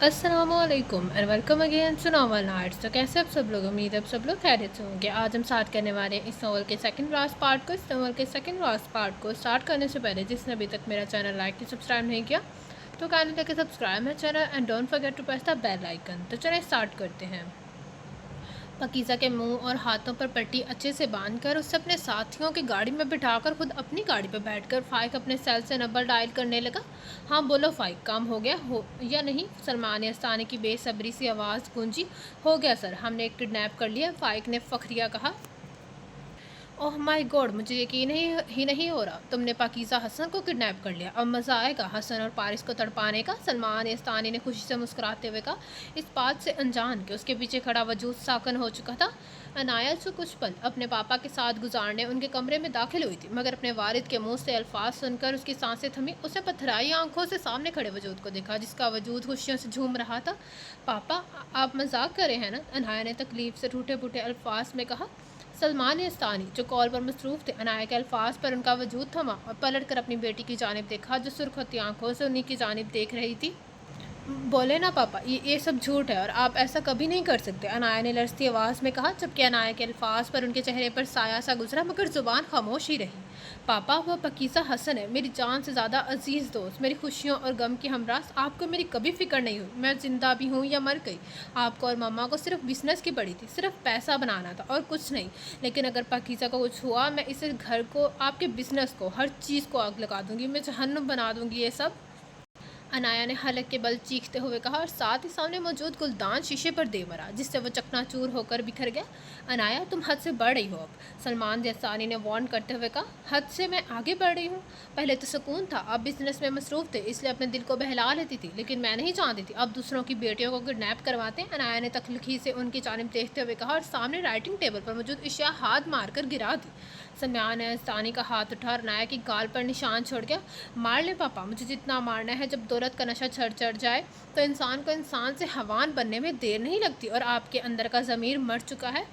अस्सलामुअलैकुम and welcome again to novel nights. तो कैसे आप सब लोग, उम्मीद है आप सब लोग खैरियत से होंगे। आज हम स्टार्ट करने वाले हैं इस नॉवल के सेकंड लास्ट पार्ट को। इस नॉवल के सेकंड लास्ट पार्ट को स्टार्ट करने से पहले जिसने अभी तक मेरा चैनल लाइक या सब्सक्राइब नहीं किया तो काइंडली करके subscribe my channel and don't forget to press the bell icon. तो चलिए स्टार्ट करते हैं। पकीज़ा के मुंह और हाथों पर पट्टी अच्छे से बांधकर उसे अपने साथियों की गाड़ी में बिठाकर खुद अपनी गाड़ी पर बैठकर फाइक अपने सेल से नंबर डायल करने लगा। हाँ बोलो फाइक, काम हो गया हो या नहीं? सलमान यास्तानी की बेसब्री सी आवाज़ गूंजी। हो गया सर, हमने एक किडनैप कर लिया, फाइक ने फखरिया कहा। ओह माय गॉड, मुझे यकीन ही नहीं हो रहा, तुमने पाकीज़ा हसन को किडनैप कर लिया। अब मज़ा आएगा हसन और पारिस को तड़पाने का। सलमान यास्तानी ने खुशी से मुस्कुराते हुए कहा, इस बात से अनजान कि उसके पीछे खड़ा वजूद साकन हो चुका था। अनाया जो कुछ पल अपने पापा के साथ गुजारने उनके कमरे में दाखिल हुई थी, मगर अपने वारिद के मुंह से अल्फाज सुनकर उसकी सांसें थमी। उसने पथराई आंखों से सामने खड़े वजूद को देखा, जिसका वजूद खुशियों से झूम रहा था। पापा, आप मजाक कर रहे हैं ना? अनाया ने तकलीफ से टूटे फूटे अल्फाज में कहा। सलमान यास्तानी जो कॉल पर मसरूफ़ थे, अनाया के अल्फाज पर उनका वजूद थमा और पलट कर अपनी बेटी की जानिब देखा, जो सुर्खती आंखों से उन्हीं की जानिब देख रही थी। बोले ना पापा, ये सब झूठ है और आप ऐसा कभी नहीं कर सकते, अनाया ने लरजती आवाज़ में कहा, जबकि अनाया के अल्फाज पर उनके चेहरे पर साया सा गुजरा, मगर ज़ुबान खामोश ही रही। पापा, वो पकीज़ा हसन है, मेरी जान से ज़्यादा अजीज़ दोस्त, मेरी खुशियों और गम की हमरास। आपको मेरी कभी फ़िक्र नहीं हुई, मैं ज़िंदा भी हूँ या मर गई। आपको और मम्मा को सिर्फ बिजनेस की पड़ी थी, सिर्फ पैसा बनाना था और कुछ नहीं। लेकिन अगर पाकीज़ा को कुछ हुआ, मैं इस घर को, आपके बिजनेस को, हर चीज़ को आग लगा दूँगी, मैं जहन्नुम बना दूँगी ये सब। अनाया ने हलक के बल चीखते हुए कहा और साथ ही सामने मौजूद गुलदान शीशे पर दे मरा, जिससे वो चकनाचूर होकर बिखर गया। अनाया, तुम हद से बढ़ रही हो अब, सलमान यास्तानी ने वार्न करते हुए कहा। हद से मैं आगे बढ़ रही हूँ? पहले तो सुकून था, अब बिजनेस में मसरूफ थे, इसलिए अपने दिल को बहला लेती थी, लेकिन मैं नहीं चाहती थी अब दूसरों की बेटियों को किडनैप करवाते। अनाया ने तख्लीकी से उनकी जानिब देखते हुए कहा और सामने राइटिंग टेबल पर मौजूद अशिया हाथ मारकर गिरा दी। सलमान यास्तानी का हाथ उठा और अनाया की गाल पर निशान छोड़ गया। मार ले पापा, मुझे जितना मारना है। जब दौलत का नशा चढ़ जाए तो इंसान को इंसान से हवान बनने में देर नहीं लगती, और आपके अंदर का ज़मीर मर चुका है।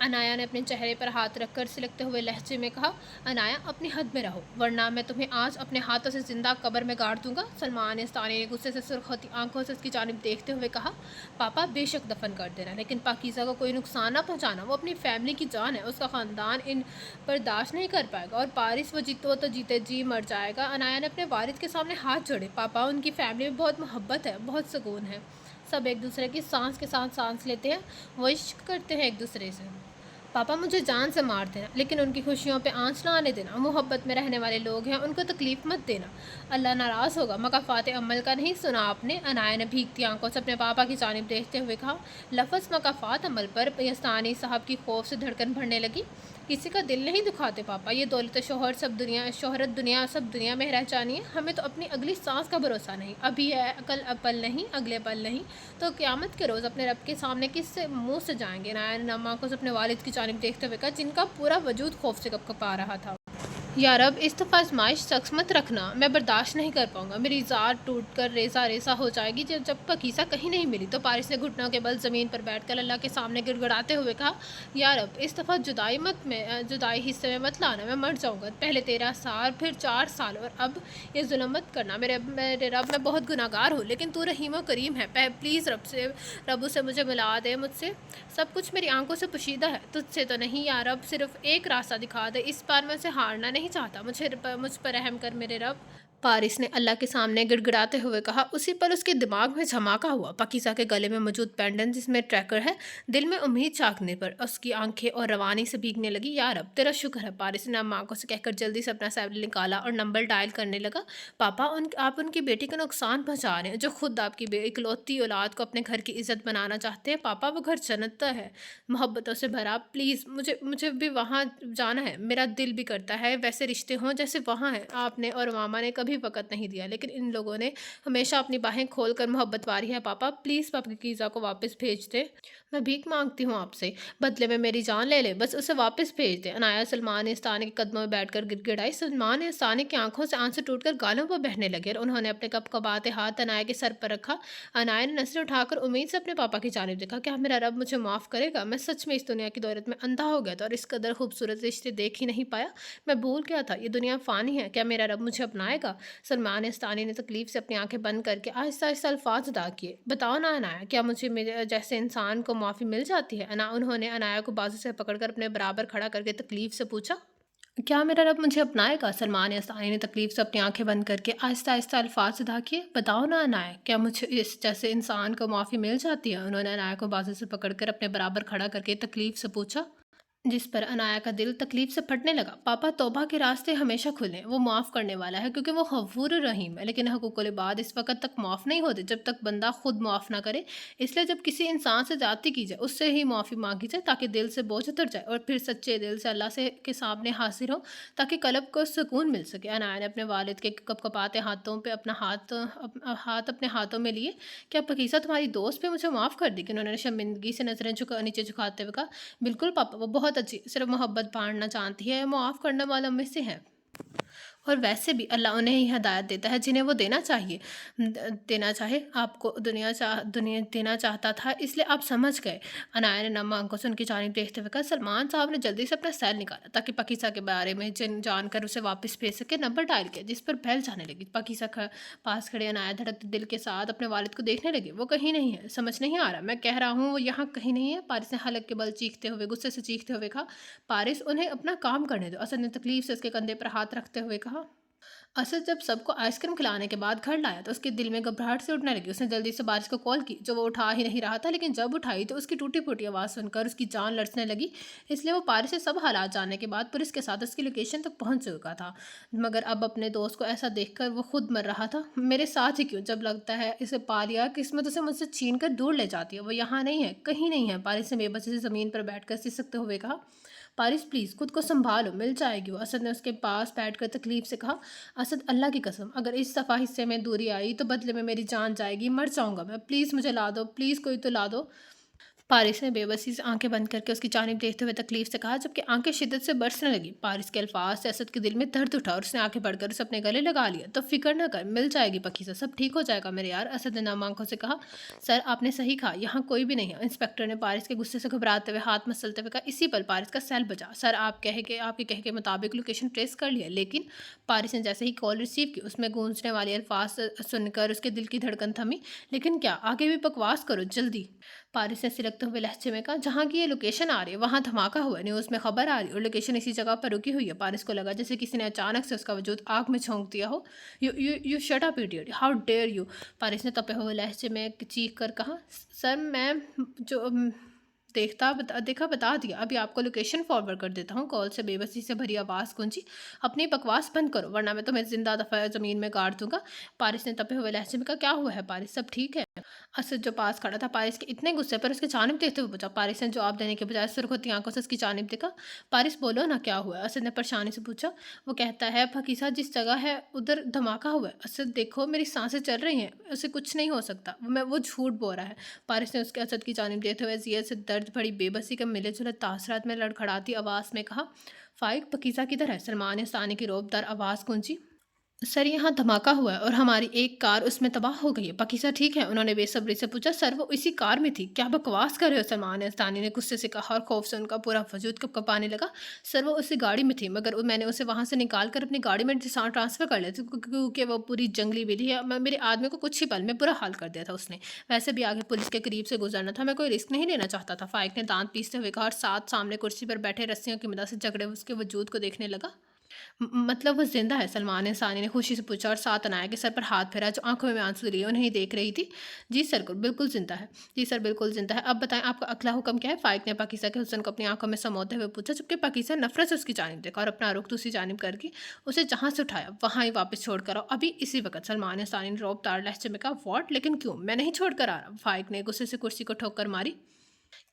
अनाया ने अपने चेहरे पर हाथ रखकर सिलकते हुए लहजे में कहा। अनाया, अपनी हद में रहो, वरना मैं तुम्हें आज अपने हाथों से जिंदा कब्र में गाड़ दूंगा। सलमान यास्तानी ने गुस्से से सुर्ख होती आंखों से उसकी जानिब देखते हुए कहा। पापा, बेशक दफन कर देना, लेकिन पाकीज़ा को कोई नुकसान ना पहुंचाना, वो अपनी फैमिली की जान है, उसका ख़ानदान इन बर्दाश्त नहीं कर पाएगा, और पारिस वो तो जीते जी मर जाएगा। अनाया ने अपने वालिद के सामने हाथ जोड़े। पापा, उनकी फैमिली में बहुत मोहब्बत है, बहुत सुकून है, सब एक दूसरे की सांस के साथ सांस लेते हैं, वो इश्क करते हैं एक दूसरे से। पापा, मुझे जान से मार देना, लेकिन उनकी खुशियों पे आंच ना आने देना, मोहब्बत में रहने वाले लोग हैं, उनको तकलीफ़ मत देना, अल्लाह नाराज़ होगा। मकाफ़ात अमल का नहीं सुना आपने? अनाया ने भीगती आंखों से अपने पापा की जानिब देखते हुए कहा। लफ्ज़ मकाफ़ात अमल पर यास्तानी साहब की खौफ से धड़कन भरने लगी। किसी का दिल नहीं दुखाते पापा, ये दौलत शोहरत दुनिया सब दुनिया में रह जानी है, हमें तो अपनी अगली सांस का भरोसा नहीं, अभी है कल पल नहीं, अगले पल नहीं, तो क़यामत के रोज़ अपने रब के सामने किससे मुंह से जाएंगे? नाया ने नम आंखों से अपने वालिद की जानिब देखते हुए कहा, जिनका पूरा वजूद खौफ से कँपा रहा था। या रब, इस दफ़ा आजमाइश सख्त मत रखना, मैं बर्दाश्त नहीं कर पाऊंगा, मेरी ज़ात टूट कर रेसा रेसा हो जाएगी। जब पकीसा कहीं नहीं मिली तो पारिस ने घुटनों के बल ज़मीन पर बैठकर अल्लाह के सामने गिड़गड़ाते हुए कहा। या रब, इस दफ़ा जुदाई हिस्से में मत लाना, मैं मर जाऊंगा। पहले 13 साल, फिर 4 साल, और अब ये जुल्म मत करना। मेरे रब, मैं बहुत गुनाहगार हूँ, लेकिन तू रहीम और करीम है, प्लीज़ रब से मुझे मिला दे मुझसे। सब कुछ मेरी आंखों से पोशीदा है, तुझसे तो नहीं। या रब, सिर्फ एक रास्ता दिखा दे, इस बार मैं उसे हारना नहीं चाहता, मुझ पर रहम कर मेरे रब। पारिस ने अल्लाह के सामने गिड़गिड़ाते हुए कहा। उसी पर उसके दिमाग में झमाका हुआ। पकीसा के गले में मौजूद पेंडेंट जिसमें ट्रैकर है, दिल में उम्मीद झांकने पर उसकी आंखें और रवानी से भीगने लगी। या रब, तेरा शुक्र है, पारिस ने अम्मा आंखों से कहकर जल्दी से अपना सैबल निकाला और नंबर डायल करने लगा। पापा, आप उनकी बेटी को नुकसान पहुंचा रहे हैं, जो खुद आपकी इकलौती औलाद को अपने घर की इज्जत बनाना चाहते हैं। पापा, वो घर जन्नत है, मोहब्बतों से भरा, प्लीज़ मुझे मुझे भी वहाँ जाना है, मेरा दिल भी करता है वैसे रिश्ते हों जैसे वहाँ हैं। आपने और मामा ने कभी वक़्त नहीं दिया, लेकिन इन लोगों ने हमेशा अपनी बाहें खोल कर मोहब्बत वारी है। पापा, प्लीज़ पाकीज़ा को वापस भेज दे, मैं भीख मांगती हूँ आपसे, बदले में मेरी जान ले ले, बस उसे वापस भेज दे। अनाया सलमान इस्तानी के कदमों में बैठकर गिड़गिड़ाई। सलमान इस्तानी की आंखों से आंसू टूटकर गालों पर बहने लगे और उन्होंने अपने कपकपाते हाथ अनाया के सर पर रखा। अनाया ने नज़रें उठाकर उम्मीद से अपने पापा की जानिब देखा। क्या मेरा रब मुझे माफ़ करेगा? मैं सच में इस दुनिया की दौलत में अंधा हो गया था और इस कदर खूबसूरत रिश्ते देख ही नहीं पाया। मैं भूल गया था ये दुनिया फ़ानी है। क्या मेरा रब मुझे अपनाएगा? सलमान इस्तानी ने तकलीफ से अपनी आंखें बंद करके आहिस्ता आहिस्ता अल्फाज अदा किए। बताओ ना अनाया, क्या मुझे मेरे जैसे इंसान को माफ़ी मिल जाती है? उन्होंने अनाया को बाजू से पकड़कर अपने बराबर खड़ा करके तकलीफ से पूछा। क्या मेरा रब मुझे अपनाएगा? सलमान यास्तानी ने तकलीफ से अपनी आंखें बंद करके आहिस्ता आहिस्ता अल्फाज अदा किए। बताओ ना अनाया, क्या मुझे इस जैसे इंसान को माफ़ी मिल जाती है? उन्होंने अनाया को बाजू से पकड़कर अपने बराबर खड़ा करके तकलीफ से पूछा। जिस पर अनाया का दिल तकलीफ से फटने लगा। पापा, तौबा के रास्ते हमेशा खुले, वो माफ़ करने वाला है क्योंकि वो गफूर रहीम है। लेकिन हकूक़ुल इबाद इस वक्त तक माफ़ नहीं होते जब तक बंदा खुद माफ़ ना करे। इसलिए जब किसी इंसान से ज़्यादती की जाए उससे ही माफ़ी मांगी जाए ताकि दिल से बोझ उतर जाए और फिर सच्चे दिल से अल्लाह से के सामने हाजिर हो ताकि कल्ब को सुकून मिल सके। अनाया ने अपने वालिद के कपकपाते हाथों पे अपना हाथ अपने हाथों में लिए। क्या पकीसा तुम्हारी दोस्त भी मुझे माफ़ कर दी? कि उन्होंने शर्मिंदगी से नज़रें नीचे झुकाते हुए कहा। बिल्कुल पापा, वो बहुत अच्छी, सिर्फ मोहब्बत बांटना जानती है, मुआफ़ करने वालों में से है। और वैसे भी अल्लाह उन्हें ही हिदायत देता है जिन्हें वो देना चाहे। आपको दुनिया देना चाहता था, इसलिए आप समझ गए। अनाया ने नम आंखों से उनकी जानिब देखते हुए कहा। सलमान साहब ने जल्दी से अपना सेल निकाला ताकि पकीसा के बारे में जानकर उसे वापस भेज सके। नंबर डायल किया जिस पर बेल जाने लगी। पकीसा पास खड़े अनाया धड़कते दिल के साथ अपने वालिद को देखने लगे। वो कहीं नहीं है, समझ नहीं आ रहा, मैं कह रहा हूँ वो यहाँ कहीं नहीं है। पारिस ने हलक के बल गुस्से से चीखते हुए कहा। पारिस, उन्हें अपना काम करने दो। असद ने तकलीफ से उसके कंधे पर हाथ रखते हुए कहा। असद जब सबको आइसक्रीम खिलाने के बाद घर लाया तो उसके दिल में घबराहट से उठने लगी। उसने जल्दी से बारिश को कॉल की जो वो उठा ही नहीं रहा था, लेकिन जब उठाई तो उसकी टूटी फूटी आवाज़ सुनकर उसकी जान लड़ने लगी। इसलिए वो पारिस से सब हालात जानने के बाद पुलिस के साथ उसकी लोकेशन तक पहुंच चुका था। मगर अब अपने दोस्त को ऐसा देखकर वो खुद मर रहा था। मेरे साथ ही क्यों? जब लगता है इसे पा लिया, किस्मत उसे मुझसे छीन कर दूर ले जाती है। वो यहाँ नहीं है, कहीं नहीं है। पारिस ने बेबसी से ज़मीन पर बैठकर सिसकते हुए कहा। पारिस प्लीज़ खुद को संभालो, मिल जाएगी वो। असद ने उसके पास बैठकर तकलीफ से कहा। असद, अल्लाह की कसम, अगर इस दफ़ा हिस्से में दूरी आई तो बदले में मेरी जान जाएगी, मर जाऊंगा मैं। प्लीज़ मुझे ला दो, प्लीज़ कोई तो ला दो। पारिस ने बेबसी से आंखें बंद करके उसकी जानिब देखते हुए तकलीफ से कहा, जबकि आंखें शिद्दत से बरसने लगी। पारिस के अल्फाज से असद के दिल में दर्द उठा और उसने आंखें बढ़कर उसे अपने गले लगा लिया। तो फिक्र न कर, मिल जाएगी पकीसा, सब ठीक हो जाएगा मेरे यार। असद ने नम आंखों से कहा। सर, आपने सही कहा, यहाँ कोई भी नहीं है। इंस्पेक्टर ने पारिस के गुस्से से घबराते हुए हाथ मसलते हुए कहा। इसी पल पारिस का सेल बजा। सर, आपके कहे के मुताबिक लोकेशन ट्रेस कर लिया। लेकिन पारिस ने जैसे ही कॉल रिसीव की उसमें गूंजने वाले अल्फाज सुनकर उसके दिल की धड़कन थमी। लेकिन क्या? आगे भी बकवास करो जल्दी। पारिस ने सिलकते हुए लहजे में कहा। जहाँ की ये लोकेशन आ रही है वहाँ धमाका हुआ है, न्यूज़ में खबर आ रही है और लोकेशन इसी जगह पर रुकी हुई है। पारिस को लगा जैसे किसी ने अचानक से उसका वजूद आग में झोंक दिया हो। You shut up idiot, how dare you. Paris ने तपे हुए लहजे में चीख कर कहा। सर, मैं जो देखा बता दिया, अभी आपको लोकेशन फॉरवर्ड कर देता हूँ। कॉल से बेबसी से भरी आवाज़ गूंजी। अपनी बकवास बंद करो वरना मैं तुम्हें जिंदा दफा ज़मीन में गाड़ दूंगा। पारिस ने तपे हुए लहजे में कहा। क्या हुआ है पारिस, सब ठीक है? असद जो पास खड़ा था पारिस के इतने गुस्से पर उसके जानिब देखते हुए पूछा। पारिस ने जवाब देने के बजाय सुर्ख होती आंखों से उसकी जानिब देखा। पारिस, बोलो ना, क्या हुआ? असद ने परेशानी से पूछा। वो कहता है फकीसा जिस जगह है उधर धमाका हुआ है। असद, देखो मेरी सांसें चल रही हैं, उसे कुछ नहीं हो सकता, वो झूठ बोल रहा है। पारिस ने उसके असद की जानिब देखते हुए ज़ियत से दर्द भरी बेबसी के मिले जुले तासरात में लड़खड़ाती आवाज़ में कहा। फाइक, पकीसा किधर है? सलमान यास्तानी की रौबदार आवाज़ गूंजी। सर, यहाँ धमाका हुआ है और हमारी एक कार उसमें तबाह हो गई है। पकीसा ठीक है? उन्होंने बेसब्री से पूछा। सर, वो इसी कार में थी। क्या बकवास कर रहे हो? सलमान यास्तानी ने गुस्से से कहा और खौफ से उनका पूरा वजूद कँपाने लगा। सर, वो उसी गाड़ी में थी, मगर मैंने उसे वहाँ से निकाल कर अपनी गाड़ी में ट्रांसफ़र कर लिया था क्योंकि वो पूरी जंगली बिल्ली है। मेरे आदमी को कुछ ही पल में बुरा हाल कर दिया था उसने। वैसे भी आगे पुलिस के करीब से गुजरना था, मैं कोई रिस्क नहीं लेना चाहता था। फाइक ने दांत पीसते हुए कहा और साथ सामने कुर्सी पर बैठे रस्सियों की मदद से झगड़े उसके वजूद को देखने लगा। मतलब वो ज़िंदा है? सलमान इंसानी ने खुशी से पूछा और साथ अनाया के सर पर हाथ फेरा जो आंखों में आंसू लिए उन्हें ही देख रही थी। जी सर, बिल्कुल ज़िंदा है। जी सर, बिल्कुल ज़िंदा है। अब बताएं आपका अगला हुक्म क्या है? फाइक ने पाकिस्तान के हुस्न को अपनी आंखों में समोते हुए पूछा, जबकि पाकिस्तान नफरत से उसकी जानिब देखा और अपना रुख दूसरी जानिब करके उसे जहाँ से उठाया वहाँ ही वापस छोड़ कर आओ, अभी इसी वक्त। सलमान इंसानी ने रौबदार लहजे में कहा। वॉट? लेकिन क्यों? मैं नहीं छोड़ कर आ रहा। फाइक ने गुस्से से कुर्सी को ठोकर मारी।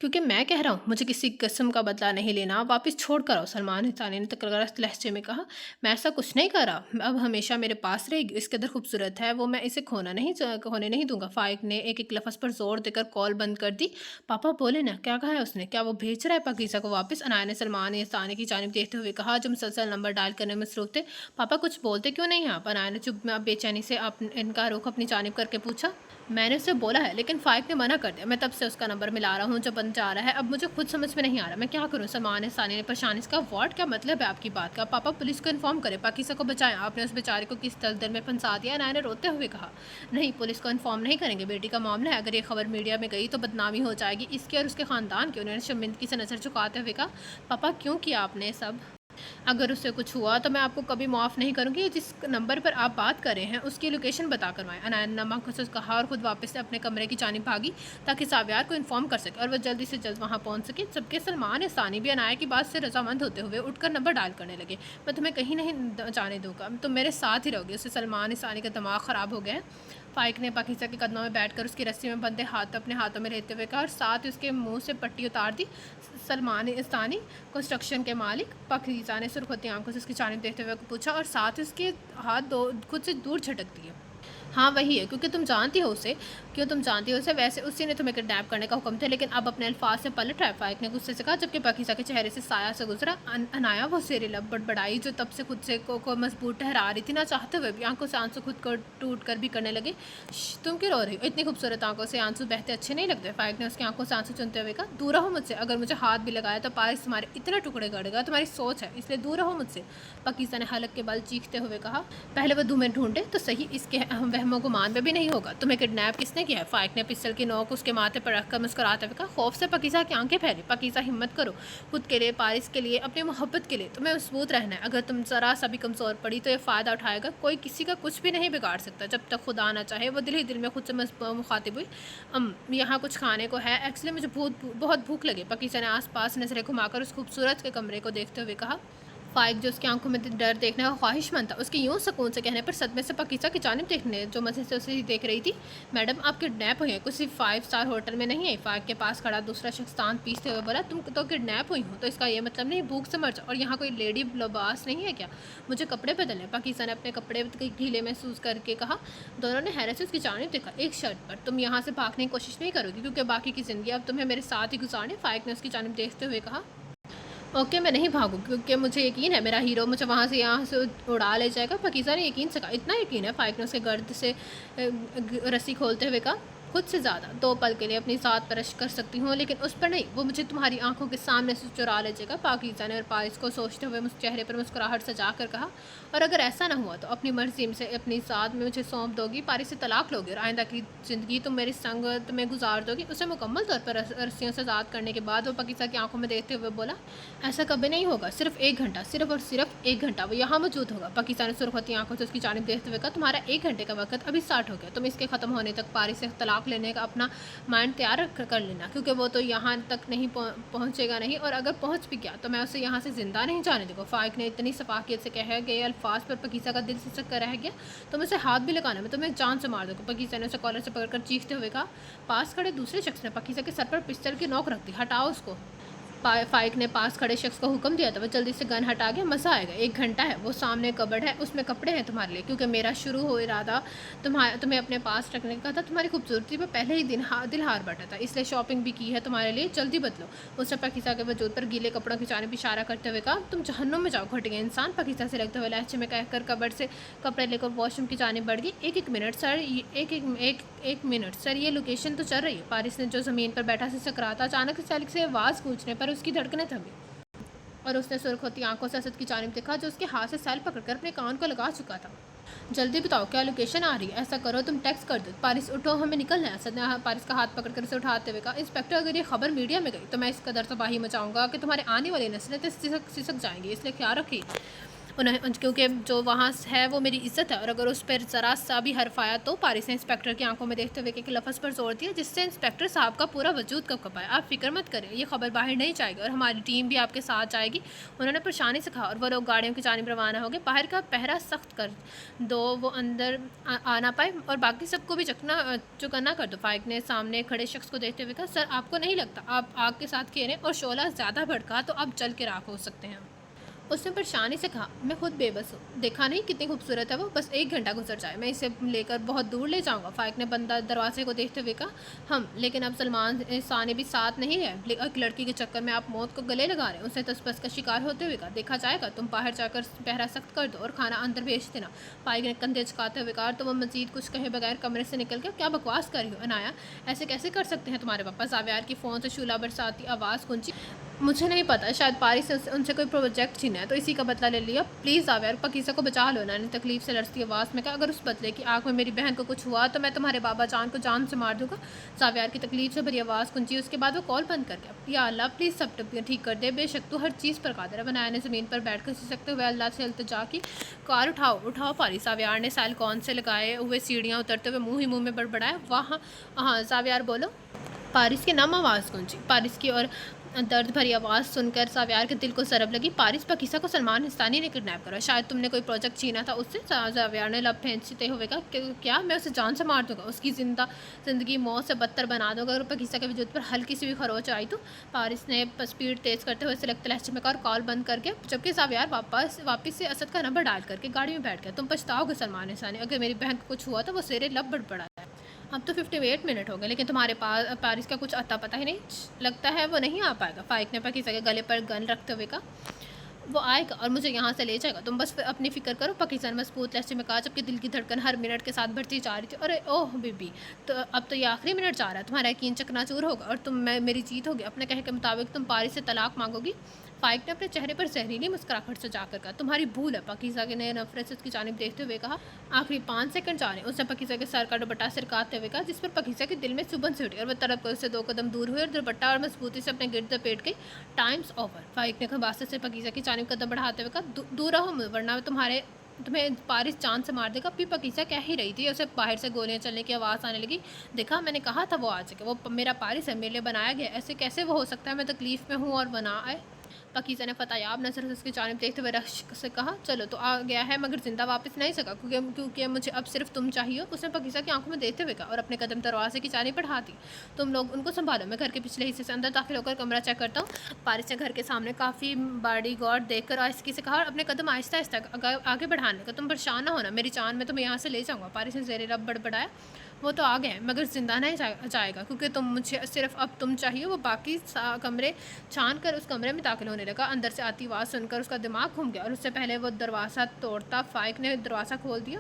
क्योंकि मैं कह रहा हूँ, मुझे किसी किस्म का बदला नहीं लेना, वापस छोड़ कर आओ। सलमान हिसानी ने तकरस्त लहजे में कहा। मैं ऐसा कुछ नहीं कर रहा, अब हमेशा मेरे पास रहेगी, इसके अंदर खूबसूरत है वो, मैं इसे होने नहीं दूंगा। फाइक ने एक एक लफ्ज़ पर जोर देकर कॉल बंद कर दी। पापा बोले ना, क्या कहा है उसने? क्या वो भेज रहा है पाकिज़ा को वापस? अनाया ने सलमान हिसानी की जानिब देखते हुए कहा जो मुसलसल नंबर डायल करने में मसरूफ थे। पापा कुछ बोलते क्यों नहीं हैं आप? अनाया ने चुप बेचैनी से इनका रुख अपनी जानिब करके पूछा। میں نے اسے بولا ہے لیکن فائق نے منع کر دیا۔ میں تب سے اس کا نمبر ملا رہا ہوں جو بند جا رہا ہے، اب مجھے خود سمجھ میں نہیں آ رہا میں کیا کروں۔ سلمان ثانی نے پریشانی سے کہا، واٹ، کیا مطلب ہے آپ کی بات کا؟ پاپا پولیس کو انفارم کرے، پاکیزہ کو بچائیں، آپ نے اس بیچارے کو کس دلدل میں پھنسا دیا؟ عنایت نے روتے ہوئے کہا، نہیں، پولیس کو انفارم نہیں کریں گے، بیٹی کا معاملہ ہے، اگر یہ خبر میڈیا میں گئی تو بدنامی ہو جائے گی اس کی اور اس کے خاندان کی۔ انہوں نے شرمندگی سے نظر جھکاتے ہوئے کہا، پاپا کیوں کیا آپ نے سب؟ اگر اس سے کچھ ہوا تو میں آپ کو کبھی معاف نہیں کروں گی۔ جس نمبر پر آپ بات کر رہے ہیں اس کی لوکیشن بتا کروائیں۔ عنایت نے ناخوش کہا اور خود واپس سے اپنے کمرے کی جانب بھاگی تاکہ ساویار کو انفارم کر سکے اور وہ جلدی سے جلد وہاں پہنچ سکے، جبکہ سلمان ثانی بھی عنایت کی بات سے رضامند ہوتے ہوئے اٹھ کر نمبر ڈائل کرنے لگے۔ میں تمہیں کہیں نہیں جانے دوں گا، تم میرے ساتھ ہی رہو گے۔ اس سے سلمان ثانی کا دماغ خراب ہو گیا ہے۔ فائق نے پاکیزہ کے قدموں میں بیٹھ کر اس کی رسی میں بندھے ہاتھ اپنے ہاتھوں میں لیتے ہوئے کہا اور ساتھ اس کے منہ سے پٹی اتار دی۔ سلمان ثانی کنسٹرکشن کے مالک، پاکیزہ نے سرخوتی آنکھوں سے اس کی جانب دیکھتے ہوئے پوچھا اور ساتھ اس کے ہاتھ خود سے دور جھٹک دیے۔ ہاں وہی ہے، کیوں تم جانتی ہو اسے؟ ویسے اسی نے تمہیں کڈنیپ کرنے کا حکم تھا، لیکن اب اپنے الفاظ سے پلٹ رہا ہے، فائق نے غصے سے کہا، جبکہ پاکیزہ کے چہرے سے سایہ سے گزرا۔ عنایت وہ زیر لب بڑبڑائی جو تب سے خود سے کو مضبوط ٹھہرا رہی تھی، نہ چاہتے ہوئے بھی آنکھوں سے آنسو خود کو ٹوٹ کر بھی کرنے لگے۔ تم کیوں رو رہی ہو؟ اتنی خوبصورت آنکھوں سے آنسو بہتے اچھے نہیں لگتے۔ فائق نے اس کی آنکھوں سے آنسو چنتے ہوئے کہا، دور رہو مجھ سے، اگر مجھے ہاتھ بھی لگایا تو پارس تمہارے اتنے ٹکڑے گڑے گا، تمہاری سوچ ہے، اس لیے دور رہو مجھ سے۔ پاکیزہ نے حلق کے بل چیختے ہوئے کہا، پہلے وہ تمہیں ڈھونڈے تو صحیح، اس کے وہم و گمان میں بھی نہیں ہوگا۔ تمہیں کڈنیپ کس نے کیا ہے؟ فائق نے پستل کی نوک اس کے ماتھے پر رکھ کر مسکراتے ہوئے کہا۔ خوف سے پاکیزہ کی آنکھیں پھیلی۔ پاکیزہ ہمت کرو، خود کے لیے، پارس کے لیے، اپنی محبت کے لیے تمہیں مضبوط رہنا ہے۔ اگر تم ذرا سا بھی کمزور پڑی تو یہ فائدہ اٹھائے گا، کوئی کسی کا کچھ بھی نہیں بگاڑ سکتا جب تک خدا نہ چاہے۔ وہ دل ہی دل میں خود سے مخاطب ہوئی، یہاں کچھ کھانے کو ہے؟ ایکچولی مجھے بہت بھوک لگی۔ پاکیزہ نے آس پاس نظریں گھما کر اس خوبصورت کے کمرے کو دیکھتے ہوئے کہا۔ فائق جو اس کی آنکھوں میں ڈر دیکھنے کا خواہش مند تھا، اس کی یوں سکون سے کہنے پر صدمے سے پاکیزہ کی جانب دیکھنے جو مزے سے اسے دیکھ رہی تھی۔ میڈم آپ کڈنیپ ہوئی ہیں، کسی 5 اسٹار ہوٹل میں نہیں آئی۔ فائق کے پاس کھڑا دوسرا شخص دانت پیستے ہوئے بولا، تم تو کڈنیپ ہوئی ہو تو اس کا یہ مطلب نہیں بھوک سے مر جاؤ، اور یہاں کوئی لیڈی لباس نہیں ہے کیا؟ مجھے کپڑے بدلنے۔ پاکیزہ نے اپنے کپڑے ڈھیلے محسوس کر کے کہا۔ دونوں نے حیرت سے اس کی جانب دیکھا۔ ایک شرط پر، تم یہاں سے بھاگنے کی کوشش نہیں کرو گی، کیونکہ باقی کی زندگی اب تمہیں میرے ساتھ ہی گزارنی۔ فائق نے اس کی جانب دیکھتے ہوئے کہا، اوکے، میں نہیں بھاگوں کیونکہ مجھے یقین ہے میرا ہیرو مجھے وہاں سے یہاں سے اڑا لے جائے گا۔ پاکیزہ نے یقین سے کہا، اتنا یقین ہے؟ فائق نے اس کے گرد سے رسی کھولتے ہوئے کہا، خود سے زیادہ، 2 پل کے لیے اپنی ذات پرش کر سکتی ہوں لیکن اس پر نہیں، وہ مجھے تمہاری آنکھوں کے سامنے سے چرا لے جائے گا۔ پاکیزہ نے اور پارس کو سوچتے ہوئے چہرے پر مسکراہٹ سجا کر کہا، اور اگر ایسا نہ ہوا تو اپنی مرضی سے اپنی ذات میں مجھے سونپ دو گی، پارس سے طلاق لو گی اور آئندہ کی زندگی تم میری سنگت میں گزار دو گی۔ اسے مکمل طور پر رسیوں سے آزاد کرنے کے بعد وہ پاکیزہ کی آنکھوں میں دیکھتے ہوئے بولا، ایسا کبھی نہیں ہوگا، صرف 1 گھنٹہ، صرف اور صرف 1 گھنٹہ وہ یہاں موجود ہوگا۔ پاکیزہ نے سرخوتی آنکھوں سے اس کی جانب دیکھتے ہوئے کہا، تمہارا 1 گھنٹے کا وقت ابھی اسٹارٹ ہو گیا، تم اس کے ختم ہونے تک پارس سے طلاق لینے کا اپنا مائنڈ تیار کر لینا، کیونکہ وہ تو یہاں تک نہیں پہنچے گا نہیں، اور اگر پہنچ بھی گیا تو میں اسے یہاں سے زندہ نہیں جانے دوں گا۔ فائق نے اتنی شفافیت سے کہے گئے الفاظ پر پاکیزہ کا دل سسک کر رہ گیا۔ تم اسے ہاتھ بھی لگانا، میں تمہیں جان سے مار دوں گا۔ پاکیزہ نے اسے کالر سے پکڑ کر چیختے ہوئے کہا۔ پاس کھڑے دوسرے شخص نے پاکیزہ کے سر پر پستل کی نوک رکھ دی، ہٹاؤ اس کو۔ فائق نے پاس کھڑے شخص کو حکم دیا تھا، وہ جلدی سے گن ہٹا گیا۔ مزہ آئے گا، 1 گھنٹہ ہے، وہ سامنے کبڈ ہے، اس میں کپڑے ہیں تمہارے لیے، کیونکہ میرا شروع ہو ارادہ تمہیں اپنے پاس رکھنے کا تھا۔ تمہاری خوبصورتی پر پہلے ہی دل ہار بیٹھا تھا، اس لیے شاپنگ بھی کی ہے تمہارے لیے، جلدی بدلو۔ اس نے پاکیزہ کے وجود پر گیلے کپڑوں کی جانب اشارہ کرتے ہوئے کہا، تم جہنم میں جاؤ گھٹیا انسان۔ پاکیزہ سے لگتے ہوئے لہجے میں کہہ کر کبڈ سے کپڑے لے کر واش روم کی جانب بڑھ گئی۔ ایک منٹ سر، ایک منٹ سر، یہ لوکیشن تو چل رہی ہے۔ پارس نے جو زمین پر بیٹھا سے سکراتا، اچانک سے آواز گونجنے پر اس کی دھڑکنیں تھمی اور اس نے سرخ ہوتی آنکھوں سے اسد کی جانب دیکھا جو اس کے ہاتھ سے سیل پکڑ کر اپنے کان کو لگا چکا تھا۔ جلدی بتاؤ کیا لوکیشن آ رہی ہے؟ ایسا کرو تم ٹیکسٹ کر دو۔ پارس اٹھو، ہمیں نکلنا ہے۔ اسد نے پارس کا ہاتھ پکڑ کر اسے اٹھاتے ہوئے کہا، انسپکٹر اگر یہ خبر میڈیا میں گئی تو میں اس قدر تباہی مچاؤں گا کہ تمہارے آنے والی نسلیں سسک جائیں گی، اس لیے خیال رکھیے، کیونکہ جو وہاں ہے وہ میری عزت ہے، اور اگر اس پر ذرا سا بھی حرف آیا تو۔ پارس نے انسپکٹر کی آنکھوں میں دیکھتے ہوئے ایک لفظ پر زور دیا جس سے انسپکٹر صاحب کا پورا وجود کپکپایا۔ آپ فکر مت کریں، یہ خبر باہر نہیں جائے گی اور ہماری ٹیم بھی آپ کے ساتھ جائے گی، انہوں نے پریشانی سے کہا، اور وہ لوگ گاڑیوں کی جانب روانہ ہو گئے۔ باہر کا پہرا سخت کر دو، وہ اندر آ نہ پائے، اور باقی سب کو بھی چکنا کر دو۔ فائق نے سامنے کھڑے شخص کو دیکھتے ہوئے کہا، سر آپ کو نہیں لگتا آپ آگ کے ساتھ کھیلیں اور شعلہ زیادہ بھڑکا تو آپ جل کے راکھ ہو سکتے ہیں؟ اس نے پریشانی سے کہا، میں خود بے بس ہوں، دیکھا نہیں کتنی خوبصورت ہے وہ، بس 1 گھنٹہ گزر جائے میں اسے لے کر بہت دور لے جاؤں گا۔ فائق نے بندہ دروازے کو دیکھتے ہوئے کہا، لیکن اب سلمان ثانی بھی ساتھ نہیں ہے، ایک لڑکی کے چکر میں آپ موت کو گلے لگا رہے ہیں۔ اس نے تسبس کا شکار ہوتے ہوئے کہا، دیکھا جائے گا، تم باہر جا کر پہرا سخت کر دو اور کھانا اندر بھیج دینا۔ فائق نے کندھے جھکاتے ہوئے کہا، تو وہ مزید کچھ کہے بغیر کمرے سے نکل گیا۔ کیا بکواس کر رہی ہو عنایا، ایسے کیسے کر سکتے ہیں تمہارے پاپا؟ زاویار کی فون سے شعلہ برساتی آواز گونجی، مجھے نہیں پتا، شاید پارس نے ان سے کوئی پروجیکٹ چھینا ہے تو اسی کا بدلہ لے لیا۔ پلیز زاویار، پاکیزہ کو بچا لو، نے تکلیف سے لرزتی آواز میں کہا، اگر اس بدلے کی آنکھ میں میری بہن کو کچھ ہوا تو میں تمہارے بابا جان کو جان سے مار دوں گا۔ زاویار کی تکلیف سے بھری آواز گونجی، اس کے بعد وہ کال بند کر گیا۔ یا اللہ پلیز سب ٹھیک کر دے، بے شک تو ہر چیز پر قادر ہے۔ عنایا نے زمین پر بیٹھ کر سسکتے ہوئے اللہ سے التجا کی، کار اٹھاؤ پارس۔ زاویار نے سائل کون سے لگائے ہوئے سیڑھیاں اترتے ہوئے منہ ہی منہ میں بڑبڑایا، ہاں زاویار بولو۔ پارس کی نم آواز گونجی، پارس کی اور درد بھری آواز سن کر زاویار کے دل کو ضرب لگی۔ پارس، پاکیزہ کو سلمان ثانی نے کڈنیپ کرا، شاید تم نے کوئی پروجیکٹ چھینا تھا اس سے۔ زاویار نے لب پھینچتے ہوئے کہا، کیا میں اسے جان سے مار دوں گا، اس کی زندگی موت سے بدتر بنا دوں گا اگر پاکیزہ کے وجود پر ہلکی سی بھی خروچ آئی تو۔ پارس نے سپیڈ تیز کرتے ہوئے سلگتے لہجے میں کہا اور کال بند کر کے، جبکہ زاویار واپس سے اسد کا نمبر ڈائل کر کے گاڑی میں بیٹھ گیا۔ تم پچھتاؤ گے سلمان ثانی، اگر میری بہن کو کچھ ہوا تو وہ زیر لب بڑبڑایا۔ اب تو 58 منٹ ہو گئے لیکن تمہارے پاس پارس کا کچھ اتا پتہ ہی نہیں، لگتا ہے وہ نہیں آ پائے گا۔ فائق نے پاکیزہ کے گلے پر گن رکھتے ہوئے کہا، وہ آئے گا اور مجھے یہاں سے لے جائے گا، تم بس اپنی فکر کرو۔ پاکیزہ نے مضبوط لہجے میں کہا، جبکہ دل کی دھڑکن ہر منٹ کے ساتھ بڑھتی جا رہی تھی۔ ارے اوہ بی بی، تو اب تو یہ آخری منٹ جا رہا ہے، تمہارا یقین چکنا چور ہوگا اور میری جیت ہوگی۔ اپنے کہے کے مطابق تم پارس سے طلاق مانگو گی؟ فائق نے اپنے چہرے پر زہریلی مسکراہٹ سے جا کر کہا، تمہاری بھول ہے۔ پاکیزہ نے نفرت سے اس کی جانب دیکھتے ہوئے کہا، آخری 5 سیکنڈ جا رہے ہیں۔ اس نے پاکیزہ کے سر کا دوپٹہ سرکاتے ہوئے کہا، جس پر پاکیزہ کے دل میں چبھن سے اٹھی اور وہ تڑپ کر اسے 2 قدم دور ہوئی اور دوپٹہ اور مضبوطی سے اپنے گرد لپیٹ گئی۔ Times over. فائق نے خباثت سے پاکیزہ کی جانب قدم بڑھاتے ہوئے کہا، دور رہو ورنہ تمہیں پارس جان سے مار دے گا۔ ابھی پاکیزہ کہہ ہی رہی تھی، اسے باہر سے گولیاں چلنے کی آواز آنے لگی۔ دیکھا، میں نے کہا تھا وہ آ جائے گا، وہ میرا پارس ہے، میرے لیے بنایا گیا، ایسے کیسے وہ ہو سکتا ہے؟ میں تکلیف میں ہوں اور وہ نہ آئے۔ پاکیزہ نے فتح یاب نظر سے اس کی جانب دیکھتے ہوئے رشک سے کہا، چلو تو آ گیا ہے مگر زندہ واپس نہیں سکا کیونکہ مجھے اب صرف تم چاہیے۔ اس نے پاکیزہ کی آنکھوں میں دیکھتے ہوئے کہا اور اپنے قدم دروازے کی جانب بڑھا دی۔ تم لوگ ان کو سنبھالو، میں گھر کے پچھلے حصے سے اندر داخل ہو کر کمرہ چیک کرتا ہوں۔ پارس نے گھر کے سامنے کافی باڈی گارڈ دیکھ کر آہستگی سے کہا اور اپنے قدم آہستہ آہستہ آگے بڑھانے کا، تم پریشان نہ ہونا، میری جان میں تمہیں یہاں سے لے جاؤں گا۔ پارس نے زیر لب بڑبڑایا، وہ تو آ گئے ہیں مگر زندہ نہیں جائے گا کیونکہ مجھے صرف اب تم چاہیے۔ وہ باقی کمرے چھان کر اس کمرے میں داخل ہونے لگا۔ اندر سے آتی آواز سن کر اس کا دماغ گھوم گیا اور اس سے پہلے وہ دروازہ توڑتا فائق نے دروازہ کھول دیا۔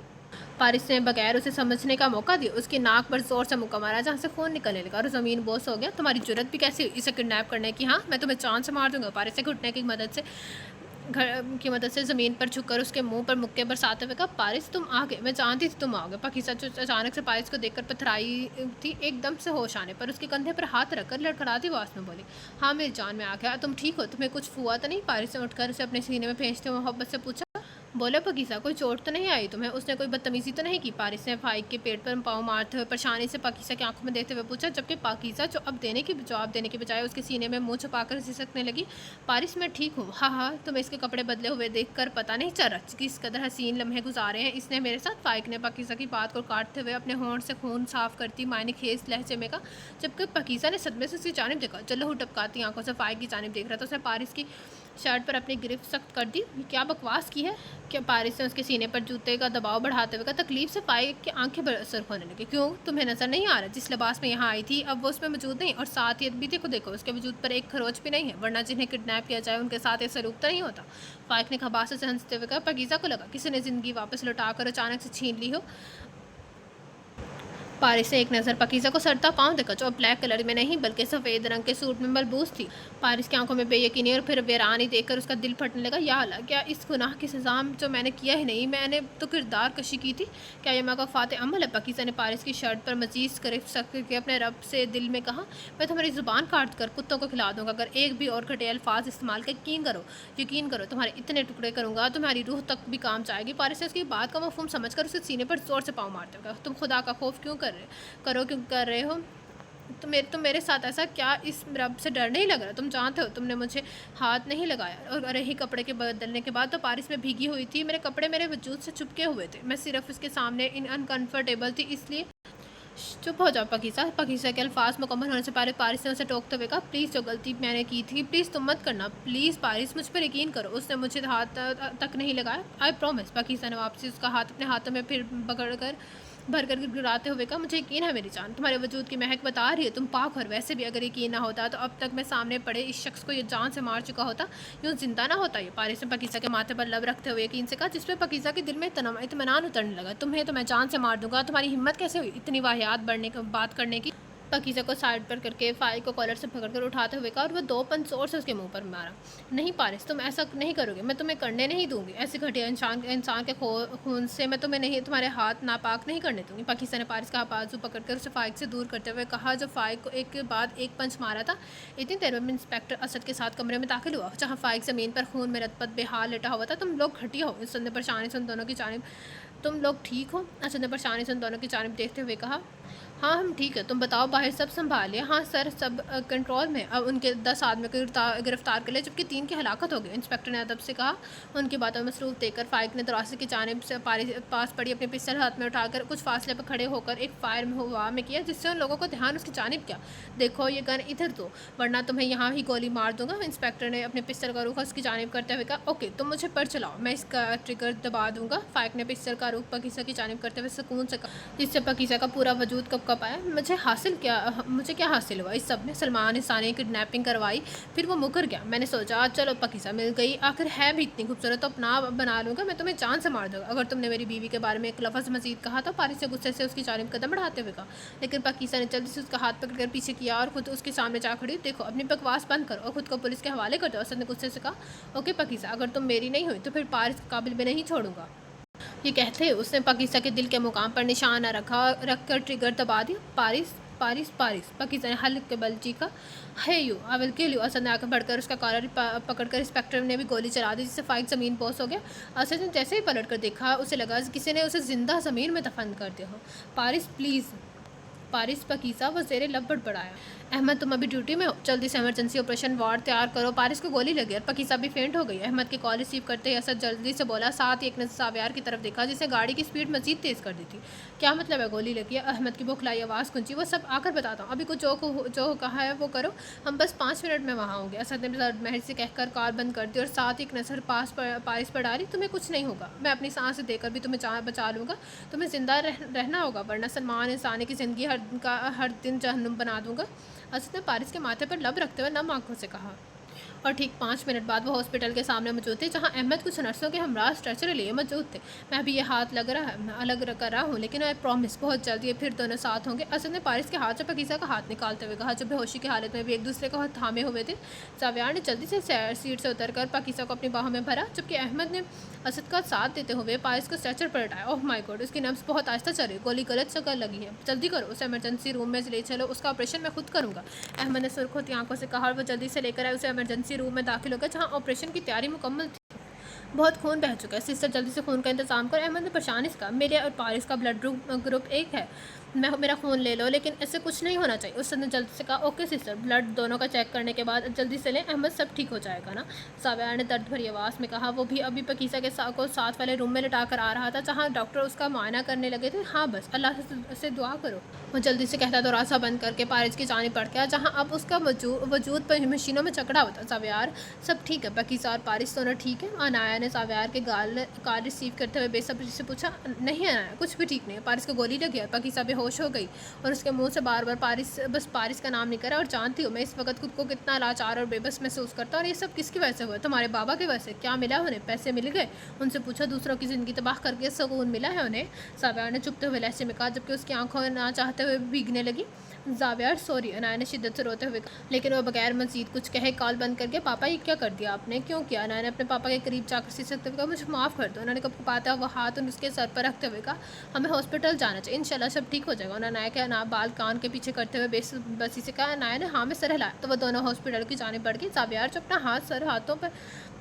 پارس نے بغیر اسے سمجھنے کا موقع دیا اس کی ناک پر زور سے مکہ مارا جہاں سے خون نکلنے لگا اور زمین بوس ہو گیا۔ تمہاری جرت بھی کیسی ہوئی اسے کڈنیپ کرنے کی؟ ہاں، میں تمہیں جان سے مار دوں گا۔ پارس نے گھٹنے کی مدد سے زمین پر جھک کر اس کے منہ پر مکے برساتے ہوئے کہا، پارس تم آ گئے، میں جانتی تھی تم آؤ گے۔ پاکیزہ جو اچانک سے پارس کو دیکھ کر پتھرائی تھی، ایک دم سے ہوش آنے پر اس کے کندھے پر ہاتھ رکھ کر لڑکھڑاتی آواز میں بولی، ہاں میری جان میں آ گیا، تم ٹھیک ہو، تمہیں کچھ ہوا تو نہیں؟ پارس نے اٹھ کر اسے اپنے سینے میں پھینچتے ہوئے محبت سے پوچھا، بولو پاکیزہ، کوئی چوٹ تو نہیں آئی تمہیں؟ اس نے کوئی بدتمیزی تو نہیں کی؟ پارس نے فائق کے پیٹ پر پاؤں مارتے ہوئے پریشانی سے پاکیزہ کی آنکھوں میں دیکھتے ہوئے پوچھا، جبکہ پاکیزہ اب جواب دینے کے بجائے اس کے سینے میں منہ چھپا کر سسکنے لگی۔ پارس، میں ٹھیک ہوں، ہاں، تمہیں اس کے کپڑے بدلے ہوئے دیکھ کر پتہ نہیں چل رہا کس قدر حسین لمحے گزارے ہیں اس نے میرے ساتھ۔ فائق نے پاکیزہ کی بات کو کاٹتے ہوئے اپنے ہونٹ سے خون صاف کرتی معنی خیز لہجے میں کہا، جبکہ پاکیزہ نے صدمے سے اس کی جانب دیکھا جو لہو ٹپکاتی آنکھوں سے فائق کی جانب دیکھ رہا تھا۔ اس نے پارس کی شرٹ پر اپنی گرفت سخت کر دی۔ کیا بکواس کی ہے؟ کیا؟ پارس نے اس کے سینے پر جوتے کا دباؤ بڑھاتے ہوئے کہا، تکلیف سے فائق کی آنکھیں برسر ہونے لگی۔ کیوں؟ تمہیں نظر نہیں آ رہا جس لباس میں یہاں آئی تھی اب وہ اس میں موجود نہیں، اور ساتھ ہی بھی دیکھو اس کے وجود پر ایک خروچ بھی نہیں ہے، ورنہ جنہیں کڈنیپ کیا جائے ان کے ساتھ یہ سلوک تو نہیں ہوتا۔ فائق نے خباثت سے ہنستے ہوئے کہا، پاکیزہ کو لگا کسی نے زندگی واپس لوٹا کر اچانک سے چھین لی ہو۔ پارس نے ایک نظر پاکیزہ کو سرتا پاؤں دیکھا جو اب بلیک کلر میں نہیں بلکہ سفید رنگ کے سوٹ میں ملبوس تھی۔ پارس کی آنکھوں میں بے یقینی اور پھر ویرانی دیکھ کر اس کا دل پھٹنے لگا۔ یا اللہ، کیا اس گناہ کی سزا جو میں نے کیا ہی نہیں، میں نے تو کردار کشی کی تھی، کیا یہ مکافات عمل ہے؟ پاکیزہ نے پارس کی شرٹ پر مزید گرفت سخت کر کے اپنے رب سے دل میں کہا، میں تمہاری زبان کاٹ کر کتوں کو کھلا دوں گا اگر ایک بھی اور گھٹیا الفاظ استعمال کر۔ یقین کرو تمہارے اتنے ٹکڑے کروں گا تمہاری روح تک بھی کام جائے گی۔ پارس نے اس کی بات کا مفہوم سمجھ کر اسے سینے پر زور سے پاؤں مارتے ہوئے کہا، تم خدا کا خوف کیوں کر رہے ہو؟ تم میرے ساتھ ایسا کیا اس رب سے ڈر نہیں لگ رہا؟ تم جانتے ہو تم نے مجھے ہاتھ نہیں لگایا، اور رہی کپڑے کے بدلنے کے بعد تو پارس میں بھیگی ہوئی تھی، میرے کپڑے میرے وجود سے چپکے ہوئے تھے، میں صرف اس کے سامنے انکمفرٹیبل تھی اس لیے चुप हो जाओ पकीसा। पकीसा के अल्फाज मुकम्मल होने से पहले पारिस ने उसे टोकते हुए कहा, प्लीज़ जो गलती मैंने की थी प्लीज़ तुम मत करना, प्लीज़ पारिस मुझ पर यकीन करो। उसने मुझे हाथ तक नहीं लगाया, आई प्रॉमिस। पकीसा ने वापसी उसका हाथ अपने हाथों में फिर पकड़ कर भर कर गिड़गिड़ाते हुए कहा, मुझे यकीन है मेरी जान, तुम्हारे वजूद की महक बता रही है तुम पाक हो। और वैसे भी अगर यकीन ना होता तो अब तक मैं सामने पड़े इस शख्स को ये जान से मार चुका होता, यूँ जिंदा ना होता ये। पारिस ने पकीसा के माथे पर लब रखते हुए यकीन से कहा, जिसपे पकीसा के दिल में इत्मीनान उतरने लगा। तुम्हें तो मैं जान से मार दूंगा, तुम्हारी हिम्मत कैसे हुई इतनी वाहियात बढ़ने की बात करने की। पकीज़ा को साइड पर करके फाइल को कॉलर से पकड़कर उठाते हुए कहा और वो 2 पंच ज़ोर से उसके मुंह पर मारा। नहीं पारिस, तुम ऐसा नहीं करोगे, मैं तुम्हें करने नहीं दूंगी। ऐसे घटिया इंसान के खून से मैं तुम्हें नहीं, तुम्हारे हाथ नापाक नहीं करने दूंगी। पकीज़ा ने पारिस का बाजू पकड़कर उसे फाइक से दूर करते हुए कहा। जब फाइक को एक के बाद एक पंच मारा था, इतनी देर में इंस्पेक्टर असद के साथ कमरे में दाखिल हुआ, जहाँ फाइक ज़मीन पर खून में रतपत बेहाल लेटा हुआ था। तुम लोग घटिया हो। असद ने परेशानी से उन दोनों की जानिब, तुम लोग ठीक हो? असद ने परेशानी से उन दोनों की जानिब देखते हुए कहा, हाँ हम ठीक है, तुम बताओ बाहर सब संभाल लिया? हाँ सर, सब कंट्रोल में। अब उनके 10 आदमी को गिरफ्तार कर लिया, जबकि 3 की हलाकत हो गई, इंस्पेक्टर ने अदब से कहा। उनकी बातों में मसरूफ देखकर फाइक ने दरवाजे की जानिब से पास पड़ी अपनी पिस्टल हाथ में उठाकर कुछ फासले पर खड़े होकर एक फायर हवा में किया, जिससे उन लोगों को ध्यान उसकी जानिब किया। देखो ये गन इधर दो वरना तुम्हें यहाँ ही गोली मार दूंगा। इंस्पेक्टर ने अपने पिस्टल का रुख उसकी जानिब करते हुए कहा, ओके तुम मुझे पर चलाओ, मैं इसका ट्रिगर दबा दूंगा। फाइक ने पिस्टल का रुख पकीसा की जानिब करते हुए सुकून से कहा, जिससे पकीसा का पूरा वजूद कप आया। मुझे क्या हासिल हुआ इस सब में? सलमान हिसानी किडनैपिंग करवाई, फिर वो मुकर गया। मैंने सोचा चलो पकीसा मिल गई, आखिर है भी इतनी खूबसूरत तो अपना बना लूँगा, मैं तुम्हें जान से मार दूँगा अगर तुमने मेरी बीवी के बारे में एक लफ्ज़ मजीद कहा। तो पारिस से गुस्से से उसकी जानिब कदम बढ़ाते हुए कहा, लेकिन पकीसा ने जल्दी से उसका हाथ पकड़कर पीछे किया और खुद उसके सामने जा खड़ी। देखो अपनी बकवास बंद करो और खुद को पुलिस के हवाले कर दो। असद ने गुस्से से कहा, ओके पकीसा, अगर तुम मेरी नहीं हुई तो फिर पारिस के काबिल भी नहीं छोड़ूंगा। ये कहते ही उसने पकीसा के दिल के मुकाम पर निशाना रखकर ट्रिगर दबा दिया। पारिस पारिस पारिस, पकीसा ने हल्क के बल चीखा, है you I will kill you. Asad ने आकर बढ़कर उसका कॉलर पकड़कर इंस्पेक्टर ने भी गोली चला दी, जिससे फाइक ज़मीन बोस हो गया। असद ने जैसे ही पलट कर देखा, उसे लगा किसी ने उसे ज़िंदा ज़मीन में दफन कर दिया हो। पारिस प्लीज़, पारिस पकीसा वो ज़ेरे लब बड़बड़ाया। अहमद तुम अभी ड्यूटी में हो, जल्दी से इमरजेंसी ऑपरेशन वार्ड तैयार करो। पारिस को गोली लगी और पकीसा भी फेंट हो गई। अहमद की कॉल रिसीव करते ही असद जल्दी से बोला, साथ ही एक नज़र साव्यार की तरफ देखा, जिसने गाड़ी की स्पीड मजीद तेज़ कर दी थी। क्या मतलब है गोली लगी है? अहमद की बुखलाई आवाज़ गूंजी, वो सब आकर बताता हूँ, अभी कुछ जो कहा है वो करो, हम बस 5 मिनट में वहाँ होंगे। असद ने महर से कहकर कार बंद कर दी और साथ ही एक नज़र पारिस पर डाली, तुम्हें कुछ नहीं होगा, मैं अपनी सांस देकर भी तुम्हें बचा लूँगा, तुम्हें ज़िंदा रहना होगा वरना सलमान इंसानी की ज़िंदगी हर दिन जहन्नुम बना दूँगा। असद ने पारिस के माथे पर लब रखते हुए नम आंखों से कहा। और ठीक 5 मिनट बाद वो हॉस्पिटल के सामने मौजूद थे, जहां अहमद कुछ नर्सों के हमरा स्ट्रेचर लिए मौजूद थे। मैं अभी ये हाथ अलग कर रहा हूँ, लेकिन आई प्रॉमिस बहुत जल्द ये फिर दोनों साथ होंगे। असद ने पारिस के हाथ से पकीसा का हाथ निकालते हुए कहा, जो बेहोशी की हालत में भी एक दूसरे को हाथ थामे हुए थे। साव्यार ने जल्दी से सीट से उतरकर पकीसा को अपनी बाहों में भरा, जबकि अहमद ने असद का साथ देते हुए पारिस को स्ट्रेचर पर हटाया। ओह माय गॉड, उसकी नब्ज़ बहुत आहिस्ता चल रही, गोली गलत जगह लगी है, जल्दी करो, उसे इमरजेंसी रूम में ले चलो, उसका ऑपरेशन मैं खुद करूँगा। अहमद ने सुर्ख होती आंखों से कहा और वो जल्दी से लेकर आए उसे इमरजेंसी रूम में दाखिल हो गया, जहाँ ऑपरेशन की तैयारी मुकम्मल थी। बहुत खून बह चुका है, सिस्टर जल्दी से खून का इंतजाम कर। अहमद ने परेशानी से कहा, मेरे और पारिस का ब्लड ग्रुप एक है, मेरा खून ले लो, लेकिन ऐसे कुछ नहीं होना चाहिए। उसने जल्दी से कहा, ओके सिस्टर, ब्लड दोनों का चेक करने के बाद जल्दी से लें, अहमद सब ठीक हो जाएगा ना? साव्यार ने दर्द भरी आवाज़ में कहा। वो भी अभी पकीसा के साथ वाले रूम में लिटा कर आ रहा था, जहाँ डॉक्टर उसका मुआयना करने लगे थे। हाँ बस अल्लाह से दुआ करो, वो जल्दी से कहता तो रास्ता बंद करके पारिस की जानिब बढ़ गया, जहाँ अब उसका वजूद पर मशीनों में चकड़ा होता। साव्यार सब ठीक है? पकीसा और पारिस दोनों ठीक है? अनाया ने साव्यार के कार रिसीव करते हुए बेसब्री से पूछा। नहीं अनाया, कुछ भी ठीक नहीं है, पारिस को गोली लगी और पकीसा बेहोश हो गई और उसके मुंह से बार बार पारिस का नाम निकला। और जानती हूँ मैं इस वक्त खुद को कितना लाचार और बेबस महसूस करता हूँ। और ये सब किसकी वजह से हुआ? तुम्हारे बाबा की वजह से। क्या मिला उन्हें? पैसे मिल गए? उनसे पूछा, दूसरों की ज़िंदगी तबाह करके सुकून मिला है उन्हें? साव्यार ने चुपते हुए लहजे में कहा, जबकि उसकी आंखों ना चाहते हुए भीगने लगी। जाव्यार सॉरी, अनाया ने शिद्दत से रोते हुए, लेकिन वो बगैर मजीद कुछ कहे कॉल बंद करके, पापा ये क्या कर दिया आपने, क्यों किया? अनाया ने अपने पापा के करीब जाकर सिसकते हुए कहा, मुझे माफ़ कर दो। उन्होंने कब पाता वो हाथ उसके सर पर रखते हुए कहा, हमें हॉस्पिटल जाना चाहिए, इंशाल्लाह सब ठीक हो जाएगा। उन्होंने अनाया के ना बाल कान के पीछे करते हुए बसी से कहा। अनाया ने हाँ में सर हिलाया तो वह दोनों हॉस्पिटल की जानिब बढ़ गई। जाव्यार जो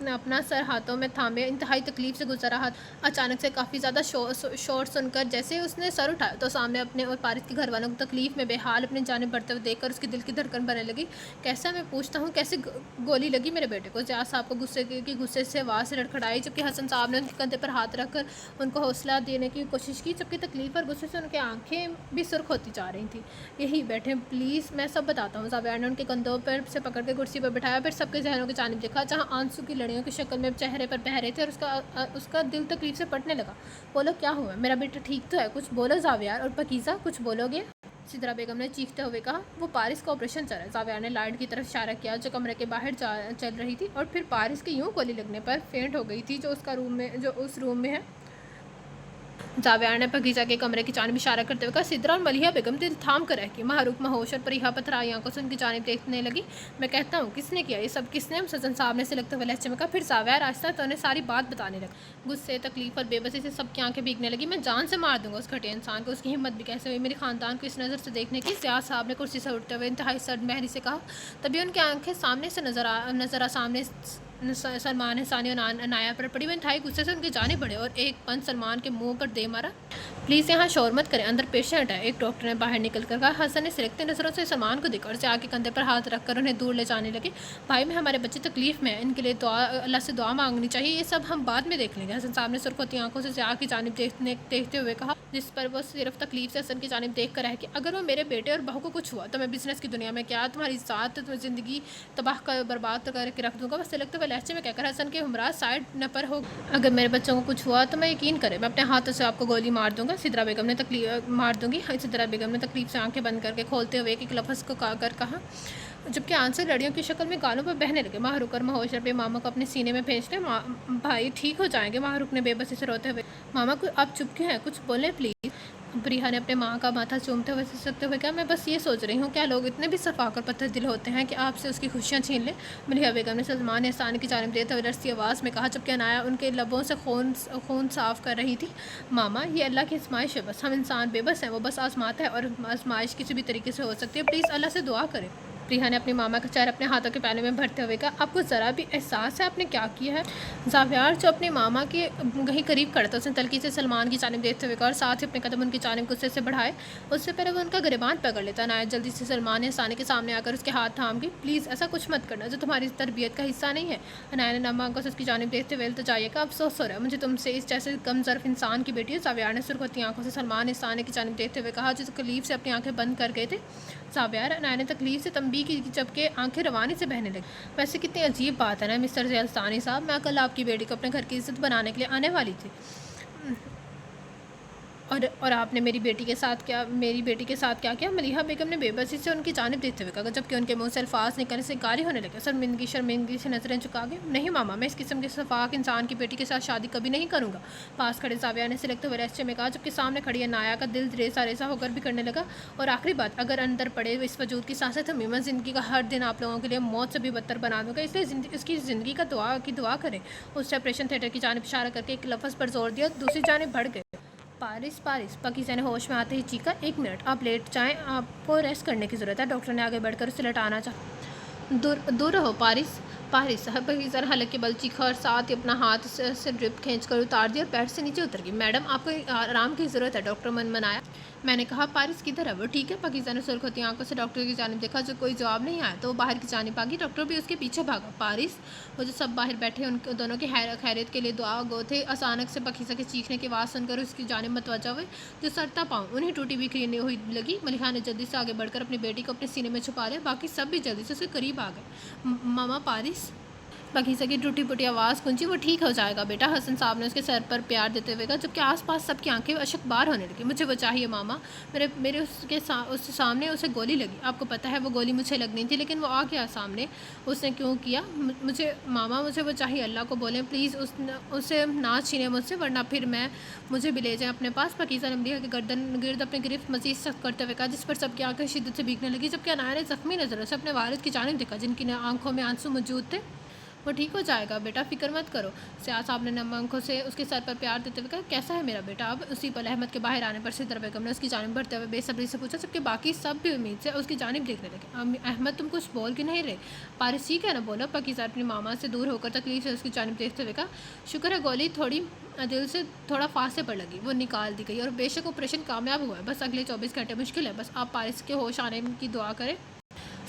अपना सर हाथों में थामे इंतहाई तकलीफ से गुजर रहा, अचानक से काफ़ी ज़्यादा शोर सुनकर जैसे उसने सर उठाया तो सामने अपने और पारिस के घर वालों को तकलीफ में बेहाल अपनी अपनी जानिब बढ़ते हुए देख कर उसके दिल की धड़कन बढ़ने लगी। कैसा, मैं पूछता हूँ, कैसे गोली लगी मेरे बेटे को? ज़ियाद साहब को गुस्से से आवाज़ लड़खड़ाई, जबकि हसन साहब ने उनके कंधे पर हाथ रखकर उनको हौसला देने की कोशिश की, जबकि तकलीफ और गुस्से से उनकी आंखें भी सुर्ख होती जा रही थी। यही बैठे प्लीज़, मैं सब बताता हूँ। ज़ाविया ने उनके कंधों पर से पकड़ के कुर्सी पर बिठाया, फिर सबके चेहरों की जानिब देखा जहाँ आंसू की लड़ियों की शक्ल में चेहरे पर बह रहे थे, और उसका दिल तकलीफ से फटने लगा। बोलो क्या हुआ? मेरा बेटा ठीक तो है? कुछ बोलो ज़ाविया। और पकीज़ा, कुछ बोलोगे? सिद्रा बेगम ने चीखते हुए कहा। वो पारिस का ऑपरेशन चल रहा है। ज़ाविया ने लाइट की तरफ इशारा किया जो कमरे के बाहर चल रही थी, और फिर पारिस की यूं गोली लगने पर फेंट हो गई थी जो उस रूम में है। ज़ाविया ने पकीज़ा के कमरे की जानिब इशारा करते हुए कहा। सिद्रा और मलिहा बेगम दिल थाम कर रह गई। माहरूक महोश और परिहा पथराई आंखों से उनकी जानिब देखने लगी। मैं कहता हूँ, किसने किया ये सब? किसने? हसन साहब ने सिलकते हुए लहजे में कहा। फिर ज़ाविया रास्ता तो उन्हें सारी बात बताने लगा। गुस्से, तकलीफ और बेबसी से सबकी आंखें भीगने लगी। मैं जान से मार दूंगा उस घटिया इंसान को। उसकी हिम्मत भी कैसे हुई मेरे खानदान को इस नज़र से देखने की? ज़ियाद साहब ने कुर्सी से उठते हुए इंतहाई सर्द महरी से कहा। तभी उनकी आंखें सामने से सामने सलमान हिसानी और अनाया पर पड़ी। वो इंतहाई गुस्से से उनके जाने बढ़े और एक पंच सलमान के मुंह पर दे मारा। प्लीज़ यहाँ शोर मत करें, अंदर पेशेंट है, एक डॉक्टर ने बाहर निकल कर कहा। हसन ने सिलकती नज़रों से सलमान को देखा और से आके कंधे पर हाथ रखकर उन्हें दूर ले जाने लगे। भाई, में हमारे बच्चे तकलीफ़ में हैं, इनके लिए अल्लाह से दुआ मांगनी चाहिए, ये सब हम बाद में देख लेंगे। हसन साहब ने सुर्ख होती आंखों से ज़िया की जानिब देखते हुए कहा, जिस पर वो सिर्फ तकलीफ से हसन की जानिब देख कर रह कि अगर वो मेरे बेटे और बहू को कुछ हुआ तो मैं बिजनेस की दुनिया में क्या, तुम्हारी ज़ात, तुम्हें ज़िंदगी तबाह कर बर्बाद करके रख दूँगा। बस सिलकते हुए लहजे में कहकर हसन के हमराज साइड न पर हो। अगर मेरे बच्चों को कुछ हुआ तो मैं यकीन करें मैं अपने हाथों से आपको गोली मार दूंगा। सिद्रा बेगम ने सिद्रा बेगम ने तकलीफ से आंखें बंद करके खोलते हुए एक लफ्ज़ को कहा, जबकि आंसू लड़ियों की शक्ल में गालों पर बहने लगे। माहरूक और महोश अपने मामा को अपने सीने में भेज ले। भाई ठीक हो जाएंगे। माहरूक ने बेबसी से रोते हुए। मामा को आप चुप क्यों हैं? कुछ बोलें प्लीज़। प्रिया ने अपने माँ का माथा चूमते हुए सिसकते हुए कहा, मैं बस ये सोच रही हूँ क्या लोग इतने भी सफाक और पत्थर दिल होते हैं कि आपसे उसकी खुशियाँ छीन लें? मलिहा बेगम ने सलमान एहसान की जानिब देते हुए लड़ती आवाज़ में कहा, जबकि अनाया उनके लबों से खून साफ कर रही थी। मामा, ये अल्लाह की आजमाइश है, बस हम इंसान बेबस हैं, वो बस आजमाता है और आजमाइश किसी भी तरीके से हो सकती है। प्लीज़ अल्लाह से दुआ करें। प्रिया ने अपनी मामा का चेहरा अपने हाथों के पैने में भरते हुए कहा, आपको ज़रा भी एहसास है आपने क्या किया है? ज़ावियार जो अपनी मामा के कहीं करीब खड़ा था, उसने तलखी से सलमान की जानिब देखते हुए कहा और साथ ही अपने कदम उनकी जानिब गुस्से से बढ़ाए। उससे पहले वो उनका गिरबान पकड़ लेता। अनाया जल्दी से सलमान हसानी के सामने आकर उसके हाथ थाम गई। प्लीज़ ऐसा कुछ मत करना जो तुम्हारी तरबियत का हिस्सा नहीं है। अनाया ने नम आंखों से उसकी जानिब देखते हुए इल्तिजाइए का अफसोस हो रहा है, मुझे तुमसे इस जैसे कम ज़र्फ इंसान की बेटी है। ज़ावियार ने सुर्खती आंखों से सलमान हसानी की जानिब देखते हुए कहा, जो तकलीफ से अपनी आंखें बंद कर गए थे। ज़ावियार, अनाया ने तकलीफ से तंबी की, जबकि आंखें रवानी से बहने लगी। वैसे कितनी अजीब बात है ना मिस्टर ज़ियालस्तानी साहब, मैं कल आपकी बेटी को अपने घर की इज्जत बनाने के लिए आने वाली थी, और आपने मेरी बेटी के साथ क्या किया? मलिहा बेगम ने बेबसी से उनकी जानिब देखते हुए कहा, जबकि उनके मुंह से अल्फाज निकलने से गारी होने लगे। शर्मिंदगी से नजरें झुका गए। नहीं मामा, मैं इस किस्म के सफाक इंसान की बेटी के साथ शादी कभी नहीं करूँगा। पास खड़े ज़ाविया ने सिलकते हुए लहजे में कहा, जबकि सामने खड़ी अनाया का दिल रेसा रेसा होकर भी करने लगा। और आखिरी बात, अगर अंदर पड़े इस वजूद की सांसें थमी, मैं ज़िंदगी का हर दिन आप लोगों के लिए मौत से भी बदतर बना दूँगा, इसलिए उसकी ज़िंदगी का दुआ करें। उससे ऑपरेशन थिएटर की जानिब इशारा करके एक लफ्ज़ पर जोर दिया। दूसरी जानिब बढ़ गए। पारिस, पकीज़ा ने होश में आते ही चीखा, 1 मिनट, आप लेट जाएं, आपको रेस्ट करने की ज़रूरत है। डॉक्टर ने आगे बढ़कर उसे लटाना चाहा। दूर रहो पारिस। पकीज़ा ने हलक के बल चीखा और साथ ही अपना हाथ से ड्रिप खींचकर उतार दिया और बेड से नीचे उतर गई। मैडम, आपको आराम की ज़रूरत है, डॉक्टर मनमनाया। मैंने कहा, पारिस किधर है? वो ठीक है। पकीज़ा ने सुर्ख होती आंखों से डॉक्टर की जानिब देखा, जो कोई जवाब नहीं आया तो वो बाहर की जानिब आ गई। डॉक्टर भी उसके पीछे भागा। पारिस, वो जो सब बाहर बैठे उन दोनों की खैरियत के लिए दुआ गो थे, अचानक से पकीज़ा के चीखने की आवाज़ सुनकर उसकी जानिब मतवज्जा हुए, जो सरता पाँव उन्हें टूटी बिखरी हुई लगी। मलिहा ने जल्दी से आगे बढ़कर अपनी बेटी को अपने सीने में छुपा लिया। बाकी सब भी जल्दी से उसके करीब आ गए। मामा, पारिस। पकीज़ा की टूटी फूटी आवाज़ गूंजी, वो ठीक हो जाएगा बेटा, हसन साहब ने उसके सर पर प्यार देते हुए कहा, जबकि आसपास सबकी आंखें अशकबार होने लगी। मुझे वो चाहिए मामा, मेरे उसके सामने उसे गोली लगी। आपको पता है वो गोली मुझे लगनी थी, लेकिन वो आ गया सामने। उसने क्यों किया? मुझे वो चाहिए। अल्लाह को बोलें प्लीज़ उसे ना छीने मुझसे, वरना फिर मुझे भी ले जाएँ अपने पास। पकीज़ा ने मलिहा के गर्दन गिर्द अपनी गिरफ्त मज़ीद सख्त करते हुए कहा, जिस पर सबकी आंखें शिद्दत से भीगने लगी। जबकि अनाया ने ज़ख्मी नज़रों से अपने वालिद की जानिब देखा, जिनकी आंखों में आंसू मौजूद थे। وہ ٹھیک ہو جائے گا بیٹا، فکر مت کرو۔ سیاض صاحب نے نم آنکھوں سے اس کے سر پر پیار دیتے ہوئے کہا، کیسا ہے میرا بیٹا اب؟ اسی پل احمد کے باہر آنے پر ستر بیگم نے اس کی جانب بڑھتے ہوئے بے صبری سے پوچھا، جبکہ باقی سب بھی امید سے اس کی جانب دیکھنے لگے۔ احمد تم کچھ بول کیوں نہیں رہے؟ پارس ٹھیک ہے نا، بولو۔ پاکیزہ اپنی ماما سے دور ہو کر تکلیف سے اس کی جانب دیکھتے ہوئے کہا، شکر ہے گولی تھوڑی دل سے تھوڑا فاصلے پر لگی، وہ نکال دی گئی اور بے شک آپریشن کامیاب ہوا ہے۔ بس اگلے 24 گھنٹے مشکل ہے، بس آپ پارس کے ہوش آنے کی دعا کریں۔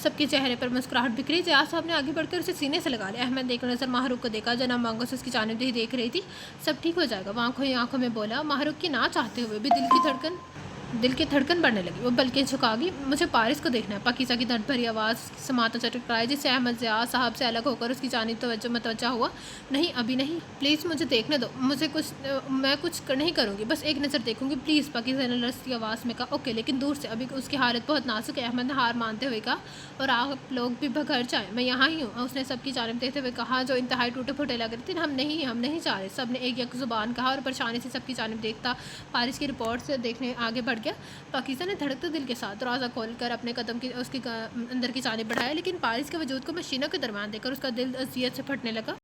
سب کے چہرے پر مسکراہٹ بکھری۔ زیاد صاحب نے آگے بڑھ کر اسے سینے سے لگا لیا۔ احمد نے ایک نظر محروق کو دیکھا جو نم آنکھوں سے اس کی جانب ہی دیکھ رہی تھی۔ سب ٹھیک ہو جائے گا، وہ آنکھوں ہی آنکھوں میں بولا۔ محروق کی نہ چاہتے ہوئے بھی دل کی دھڑکن بڑھنے لگی، وہ بلکہ جھکا گئی۔ مجھے پارس کو دیکھنا ہے، پاکیزہ کی درد بھری آواز سماعتوں سے ٹکرائی، جس سے احمد زیاد صاحب سے الگ ہو کر اس کی جانب متوجہ ہوا۔ نہیں ابھی نہیں، پلیز مجھے دیکھنے دو، میں کچھ نہیں کروں گی، بس ایک نظر دیکھوں گی پلیز، پاکیزہ نے لرزتی آواز میں کہا۔ اوکے لیکن دور سے، ابھی اس کی حالت بہت نازک ہے۔ احمد نے ہار مانتے ہوئے کہا، اور آپ لوگ بھی گھر جائیں، میں یہاں ہی ہوں۔ اس نے سب کی جانب دیکھتے ہوئے کہا جو انتہائی ٹوٹے پھوٹے لگ رہے تھے، ہم نہیں جا رہے۔ سب نے ایک یک زبان کہا اور پریشانی سے سب کی جانب دیکھتا پارس کی رپورٹ سے دیکھنے آگے بڑھ گیا۔ پاکیزہ نے دھڑکتے دل کے ساتھ دروازہ کھول کر اپنے قدم اس کی اندر کی جانب بڑھایا، لیکن پارس کے وجود کو مشینوں کے درمیان دیکھ کر اس کا دل اذیت سے پھٹنے لگا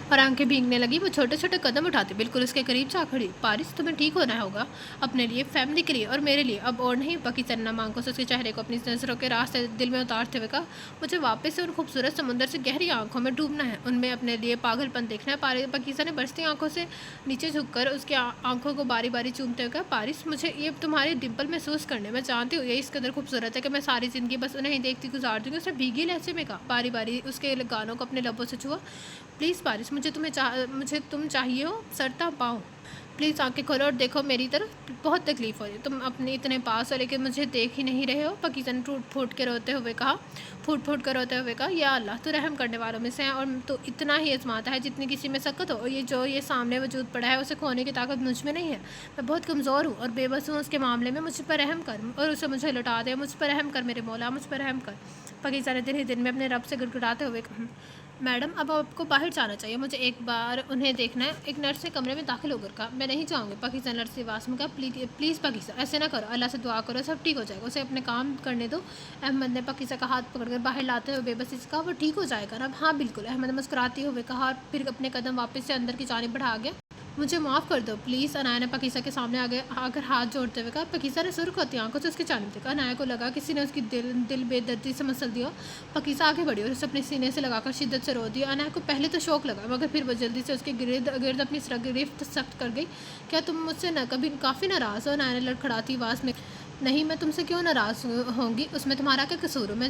اور آنکھیں بھیگنے لگی۔ وہ چھوٹے چھوٹے قدم اٹھاتی بالکل اس کے قریب جا کھڑی۔ پارس تمہیں ٹھیک ہونا ہوگا، اپنے لیے، فیملی کے لیے اور میرے لیے، اب اور نہیں۔ پاکیزہ نے نم آنکھوں سے اس کے چہرے کو اپنی نظروں کے راہ سے دل میں اتارتے ہوئے کہا، مجھے واپس سے ان خوبصورت سمندر سے گہری آنکھوں میں ڈوبنا ہے، ان میں اپنے لیے پاگل پن دیکھنا ہے۔ پاکیزہ نے برستی آنکھوں سے نیچے جھک کر اس کی آنکھوں کو باری باری چومتے ہوئے کہا، پارس مجھے یہ تمہاری ڈمپل محسوس کرنے، میں جانتی ہوں یہ اس قدر خوبصورت ہے کہ میں ساری زندگی بس انہیں ہی دیکھتی گزار دوں گی۔ اس نے بھیگی لہجے میں کہا، باری باری اس کے گانوں کو اپنے لبوں سے چھوا، پلیز پارس مجھے تم چاہیے ہو، سرتا پاؤں، پلیز آنکھیں کھولو اور دیکھو میری طرف، بہت تکلیف ہو رہی ہے، تم اپنے اتنے پاس ہو لیکن مجھے دیکھ ہی نہیں رہے ہو۔ پاکیزہ نے پھوٹ پھوٹ کر روتے ہوئے کہا، یا اللہ تو رحم کرنے والوں میں سے ہے اور تو اتنا ہی ازماتا ہے جتنی کسی میں سکت ہو، اور یہ سامنے وجود پڑا ہے اسے کھونے کی طاقت مجھ میں نہیں ہے، میں بہت کمزور ہوں اور بے بس ہوں اس کے معاملے میں، مجھ پر رحم کر اور اسے مجھے لوٹا دے، مجھ پر رحم کر میرے مولا، مجھ پر رحم کر۔ پاکیزہ نے دل ہی دل میں اپنے رب سے گڑگڑاتے ہوئے کہا، میڈم اب آپ کو باہر جانا چاہیے، مجھے ایک بار انہیں دیکھنا ہے۔ ایک نرس نے کمرے میں داخل ہو کر کہا، میں نہیں جاؤں گی۔ پاکیزہ نے نرس آواز میں کہا، پلیز پاکیزہ ایسے نہ کرو، اللہ سے دعا کرو، سب ٹھیک ہو جائے گا، اسے اپنے کام کرنے دو۔ احمد نے پاکیزہ کا ہاتھ پکڑ کر باہر لاتے ہوئے بے بسی سے کہا، وہ ٹھیک ہو جائے گا نا؟ ہاں بالکل، احمد نے مسکراتے ہوئے کہا اور پھر اپنے قدم واپس سے اندر کی جانب بڑھا گیا۔ مجھے معاف کر دو پلیز، انایا نے پاکیزہ کے سامنے آگے آ کر ہاتھ جوڑتے ہوئے کہا۔ پاکیزہ نے سرخ ہوتی آنکھوں سے اس کی جانب دیکھا، انایا کو لگا کسی نے اس کی دل بے دردی سے مسل دیا۔ پاکیزہ آگے بڑھی اور اسے اپنے سینے سے لگا کر شدت سے رو دیا۔ انایا کو پہلے تو شوق لگا مگر پھر وہ جلدی سے اس کے گرد اپنی گرفت سخت کر گئی۔ کیا تم مجھ سے کبھی کافی ناراض ہو؟ انایا نے لڑکھڑاتی آواز میں، نہیں میں تم سے کیوں ناراض ہوں گی، اس میں تمہارا کیا قصور میں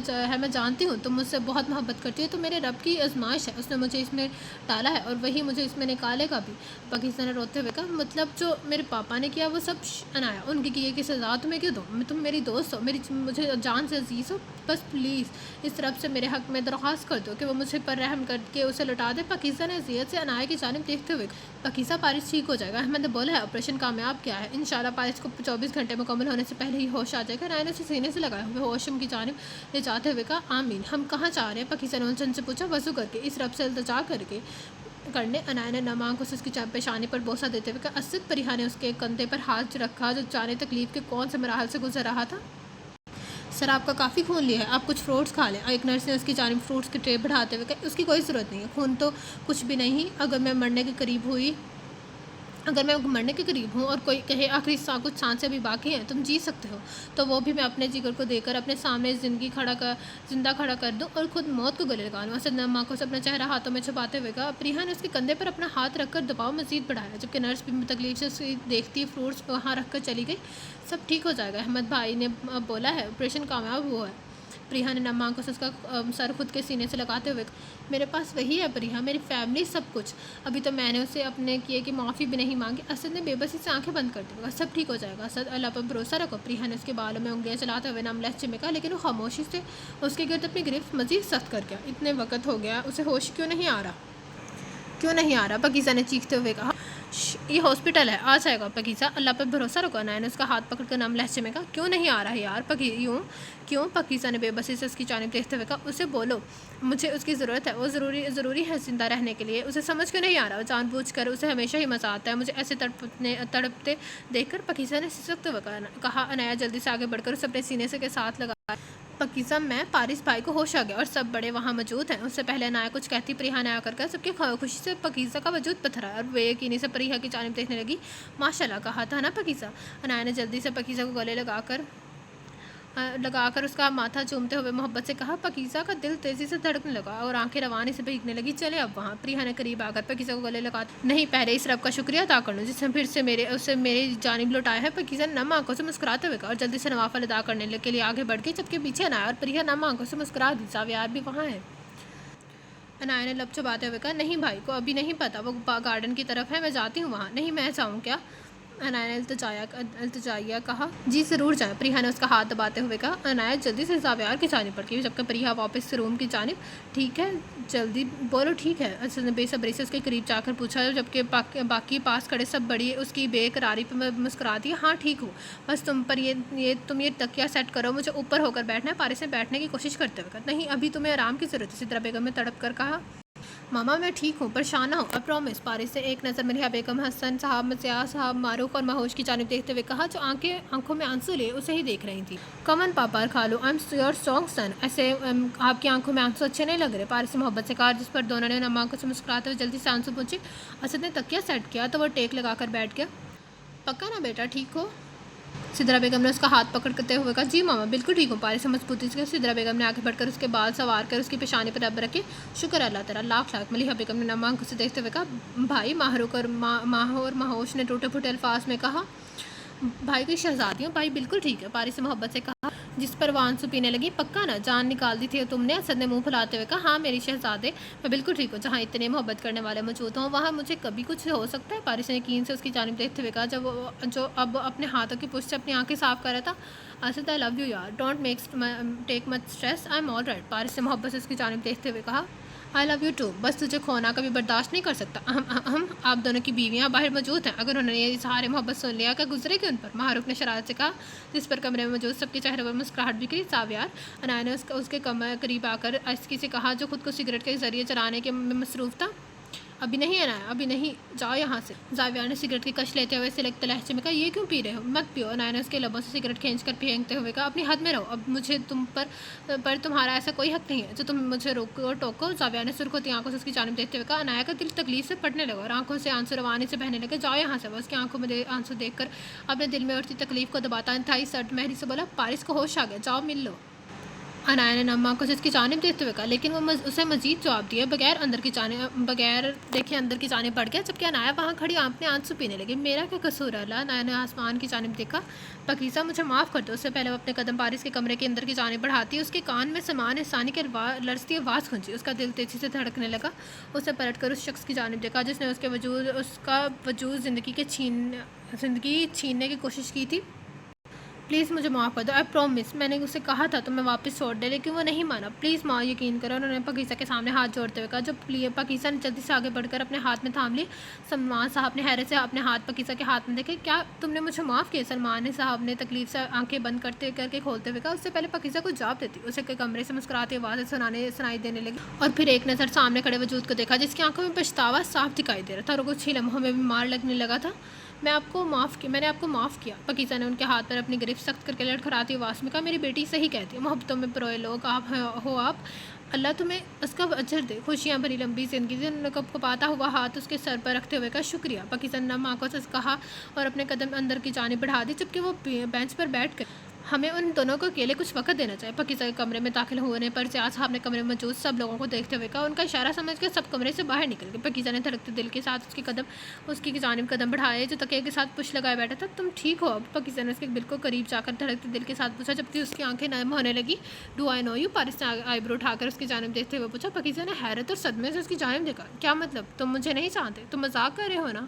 جانتی ہوں تم مجھ سے بہت محبت کرتی ہو، تو میرے رب کی آزمائش ہے، اس نے مجھے اس میں ڈالا ہے اور وہی مجھے اس میں نکالے گا بھی۔ پاکیزہ نے روتے ہوئے کہا، مطلب جو میرے پاپا نے کیا وہ سب انایا ان کی کیے کی سزا تمہیں کیوں دوں؟ تم میری دوست ہو، مجھے جان سے عزیز ہو، بس پلیز اس رب سے میرے حق میں درخواست کر دو کہ وہ مجھے پر رحم کر کے اسے لوٹا دے۔ پاکیزہ نے اذیت سے انایا کی جانب دیکھتے ہوئے، پاکیزہ پارس ٹھیک ہو جائے گا، احمد نے بولا ہے، آپریشن کامیاب کیا ہے، انشاءاللہ پارس کو 24 گھنٹے مکمل ہونے سے پہلے ہی ہوش آ جائے گا۔ انایا نے اسے سینے سے لگائے ہوئے ہوشم کی جانب لے جاتے ہوئے کہا، آمین۔ ہم کہاں جا رہے ہیں؟ پاکیزہ نے الجھن سے پوچھا۔ وضو کر کے، اس رب سے التجا کرنے۔ انایا نے نم آنکھوں سے اس کی پیشانی پر بوسہ دیتے ہوئے کہا، اسد۔ پریہا نے اس کے کندھے پر ہاتھ رکھا جو جانے تکلیف کے کون سے مراحل سے گزر رہا تھا۔ سر آپ کا کافی خون لیا ہے، آپ کچھ فروٹس کھا لیں۔ ایک نرس نے اس کی جانب فروٹس کی ٹرے بڑھاتے ہوئے کہا، اس کی کوئی ضرورت نہیں ہے، خون تو کچھ بھی نہیں، اگر میں مرنے کے قریب ہوں اور کوئی کہے آخری کچھ سانسیں بھی باقی ہیں، تم جی سکتے ہو تو وہ بھی میں اپنے جگر کو دے کر اپنے سامنے زندہ کھڑا کر دوں اور خود موت کو گلے لگا لوں۔ اسد نم آنکھوں سے اپنا چہرہ ہاتھوں میں چھپاتے ہوئے کہا۔ پریہا نے اس کے کندھے پر اپنا ہاتھ رکھ کر دباؤ مزید بڑھایا، جبکہ نرس بھی تکلیف سے اس کی دیکھتی فروٹس وہاں رکھ کر چلی گئی۔ سب ٹھیک ہو جائے گا، احمد بھائی نے بولا ہے، آپریشن کامیاب ہوا ہے۔ پریہا نے نم آنکھوں سے اس کا سر خود کے سینے سے لگاتے ہوئے کہا، میرے پاس وہی ہے پریہا، میری فیملی، سب کچھ، ابھی تو میں نے اسے اپنے کیے کی معافی بھی نہیں مانگی۔ اسد نے بے بسی سے آنکھیں بند کر دی، سب ٹھیک ہو جائے گا اسد، اللہ پر بھروسہ رکھو۔ پریہا نے اس کے بالوں میں انگلیاں چلاتے ہوئے نم لہجے میں کہا، لیکن وہ خاموشی سے اس کے گرد اپنی گرفت مزید سخت کر گیا۔ اتنے وقت ہو گیا، اسے ہوش کیوں نہیں آ رہا؟ پاکیزہ نے چیختے ہوئے کہا، یہ ہاسپٹل ہے، آ جائے گا پاکیزہ، اللہ پر بھروسہ رکھو۔ انایا نے اس کا ہاتھ پکڑ کر نم لہجے میں کہا، کیوں نہیں آ رہا یار؟ کیوں؟ پاکیزہ نے بے بسی سے اس کی جانب دیکھتے ہوئے کہا، اسے بولو مجھے اس کی ضرورت ہے، وہ ضروری ہے زندہ رہنے کے لیے، اسے سمجھ کیوں نہیں آ رہا؟ وہ جان بوجھ کر اسے ہمیشہ ہی مزہ آتا ہے مجھے ایسے تڑپتے دیکھ کر۔ پاکیزہ نے سسکتے ہوئے کہا۔ انایا جلدی سے آگے بڑھ کر اسے اپنے سینے سے کے ساتھ لگا पकीज़ा मैं पारिस भाई को होश आ गया और सब बड़े वहाँ मौजूद हैं। उससे पहले अनाया कुछ कहती प्रिया ने आकर सबकी खुशी से पकीज़ा का वजूद पथरा और बेयकीनी से प्रिया की जानिब देखने लगी। माशाल्लाह कहा था ना पकीज़ा। अनाया ने जल्दी से पकीज़ा को गले लगाकर उसका माथा चूमते हुए मोहब्बत से कहा। पकीज़ा का दिल तेज़ी से धड़कने लगा और आंखें रवानी से भीगने लगी। चले अब वहाँ। प्रिया ने करीब आकर पकीज़ा को गले लगा। नहीं, पहले इस रब का शुक्रिया अदा कर लूँ जिसने फिर से उसे मेरी जानिब लौटाया है। पकीज़ा नम आंखों से मुस्कुराते हुए कहा और जल्दी से नवाफल अदा करने के लिए आगे बढ़ गई, जबकि पीछे अनाया और प्रिया नम आंखों से मुस्कुरा दी। जावियार भी वहाँ है। अनाया ने लब चबाते हुए कहा। नहीं, भाई को अभी नहीं पता, वो गार्डन की तरफ है, मैं जाती हूँ वहाँ। नहीं, मैं जाऊँ क्या? अनाया ने इल्तिजाया कहा। जी ज़रूर जाए। प्रिया ने उसका हाथ दबाते हुए कहा। अनाया जल्दी से जावियार की जानिब बढ़ गई, जबकि प्रिया वापस रूम की जानिब। ठीक है, जल्दी बोलो। ठीक है, असद ने बेसब्री से उसके करीब जाकर पूछा, जबकि बाकी पास खड़े सब बड़ी उसकी बेकरारी पर मुस्कुरा दिया। हाँ ठीक हूँ, बस तुम ये तकिया सेट करो, मुझे ऊपर होकर बैठना है। पारिस ने बैठने की कोशिश करते हुए कहा। नहीं, अभी तुम्हें आराम की ज़रूरत है। सिद्रा बेगम ने तड़प कर कहा। मामा मैं ठीक हूँ, परेशान ना हो, आई प्रॉमिस। पारिस से एक नज़र मरिया बेगम, हसन साहब, मज़िया साहब, मारूफ और महोश की जानिब देखते हुए कहा, जो आंखों में आंसू लिए उसे ही देख रही थी। कमन पापा खा लो, आई एम योर स्ट्रॉन्ग सन। ऐसे आपकी आंखों में आंसू अच्छे नहीं लग रहे। पारिस से मोहब्बत से कहा, जिस पर दोनों ने नम आंखों से मुस्कुराते हुए जल्दी से आंसू पूछे। असद ने तकिया सेट किया तो वह टेक लगाकर बैठ गया। पक्का ना बेटा, ठीक हो? सिद्रा बेगम ने उसका हाथ पकड़ते हुए कहा। जी मामा बिल्कुल ठीक हूँ। पारिस से मजबूती से। सिद्रा बेगम ने आगे बढ़कर उसके बाल सवार कर उसकी पेशानी पर रब रखे। शुक्र अल्लाह तेरा, लाख लाख। मलिहा बेगम ने नम आंखों से देखते हुए कहा। भाई माहरूक और महोश ने टूटे फूटे अल्फाज में कहा। भाई की शहजादी हूँ। भाई बिल्कुल ठीक है। पारिस से मोहब्बत से कहा, जिस पर वो आंसू पीने लगी। पक्का ना? जान निकाल दी थी तुमने? असद ने मुंह फुलाते हुए कहा। हाँ मेरी शहजादे, मैं बिल्कुल ठीक हूँ। जहाँ इतने मोहब्बत करने वाले मौजूद हों वहाँ मुझे कभी कुछ हो सकता है? पारिस ने यकीन से उसकी जानिब देखते हुए कहा, जो अब अपने हाथों की पुष्ट से अपनी आंखें साफ कर रहा था। असद आई लव यू यार, don't take much stress, I am all right. Paris से मोहब्बत से उसकी जानिब देखते हुए कहा। आई लव यू टू, बस तुझे खोना कभी बर्दाश्त नहीं कर सकता। हम आप दोनों की बीवियाँ बाहर मौजूद हैं, अगर उन्होंने ये इजहार मोहब्बत सुन लिया क्या गुजरेगी उन पर? मारूफ ने शरारत से कहा, जिस पर कमरे में मौजूद सबके चेहरे पर मुस्कुराहट भी करी। जावियार। अनाया ने उसके करीब आकर अस्की से कहा, जो खुद को सिगरेट के जरिए चलाने के मसरूफ़ था। अभी नहीं अनाया, अभी नहीं, जाओ यहाँ से। जावियार ने सिगरेट की कश लेते हुए सिलकते लहजे में कहा, ये क्यों पी रहे हो? मत पियो। अनाया ने उसके लबों से सिगरेट खींचकर फेंकते हुए कहा, अपनी हद में रहो, अब मुझे तुम पर तुम्हारा ऐसा कोई हक नहीं है जो तुम मुझे रोको टोको। जावियार ने सुर्ख होती आंखों से उसकी जानिब देखते हुए कहा। अनाया का दिल तकलीफ से फटने लगा और आंखों से आंसू रवानी से बहने लगे। जाओ यहाँ से। वह उसकी आंखों में आंसू देखकर अपने दिल में उठती तकलीफ को दबाता इंतहाई सर्द महरी से बोला, पारिस को होश आ गया, जाओ मिल लो। अनाया ने नम आंखों से उसकी जानिब देखते हुए कहा, लेकिन वो उसे मजीद जवाब दिया बगैर देखे अंदर की जानिब बढ़ गया, जबकि अनाया वहाँ खड़ी अपने आंसू पीने लगी। मेरा क्या कसूर है? अल्लाह। अनाया ने आसमान की जानिब देखा। पकीज़ा मुझे माफ़ कर दो। उससे पहले वो अपने कदम पारिस के कमरे के अंदर की जानिब बढ़ाती, उसके कान में समान इंसानी के लड़ती आवाज़ गूंजी। उसका दिल तेज़ी से धड़कने लगा। उसे पलट कर उस शख्स की जानिब देखा जिसने उसका वजूद ज़िंदगी छीनने की कोशिश की थी। प्लीज़ मुझे माफ़ कर दो, आई प्रॉमिस। मैंने उसे कहा था तो मैं वापस छोड़ दे, लेकिन वो नहीं माना। प्लीज़ माँ यकीन करो। उन्होंने पकीज़ा के सामने हाथ जोड़ते हुए कहा। जो पकीज़ा ने जल्दी से आगे बढ़कर अपने हाथ में थाम ली। सलमान साहब ने हैरत से अपने हाथ पकीज़ा के हाथ में देखे। क्या तुमने मुझे माफ़ किया? सलमान साहब ने तकलीफ से आंखें बंद करके खोलते हुए कहा। उससे पहले पकीज़ा को जवाब देती उसे के कमरे से मुस्कुराती आवाज़ सुनाई देने लगी और फिर एक नज़र सामने खड़े वजूद को देखा, जिसकी आंखों में पछतावा साफ दिखाई दे रहा था और कुछ ही लम्हों में भी मार लगने लगा था। मैंने आपको माफ़ किया। पकीज़ा ने उनके हाथ पर अपनी गिरफ्त सख्त करके लड़खड़ाती आवाज़ में कहा, मेरी बेटी सही कहती है, मोहब्बतों में परोए लोग आप अल्लाह तुम्हें उसका अजर दे। खुशियाँ भरी लंबी ज़िंदगी। उन्होंने कपाता हुआ हाथ उसके सर पर रखते हुए कहा, शुक्रिया। पकीज़ा ने नम आंखों से कहा और अपने कदम अंदर की जानिब बढ़ा दी, जबकि वो बेंच पर बैठ कर हमें उन दोनों को अकेले कुछ वक्त देना चाहिए। पकीज़ा के कमरे में दाखिल होने पर ज़िया साहब ने कमरे में मौजूद सब लोगों को देखते हुए कहा। उनका इशारा समझ कर सब कमरे से बाहर निकल गए। पकीज़ा ने धड़कते दिल के साथ उसकी जानिब कदम बढ़ाए, जो तकिए के साथ पुश लगाए बैठा था। तुम ठीक हो अब? पकीज़ा ने उसके बिल्कुल करीब जाकर धड़कते दिल के साथ पूछा, जबकि उसकी आंखें नम होने लगी। Do I know you? Paris ने आईब्रो उठाकर उसकी जानिब देखते हुए पूछा। पकीज़ा ने हैरत और सदमे से उसकी जानिब देखा। क्या मतलब? तुम मुझे नहीं जानते? तुम मजाक कर रहे हो ना?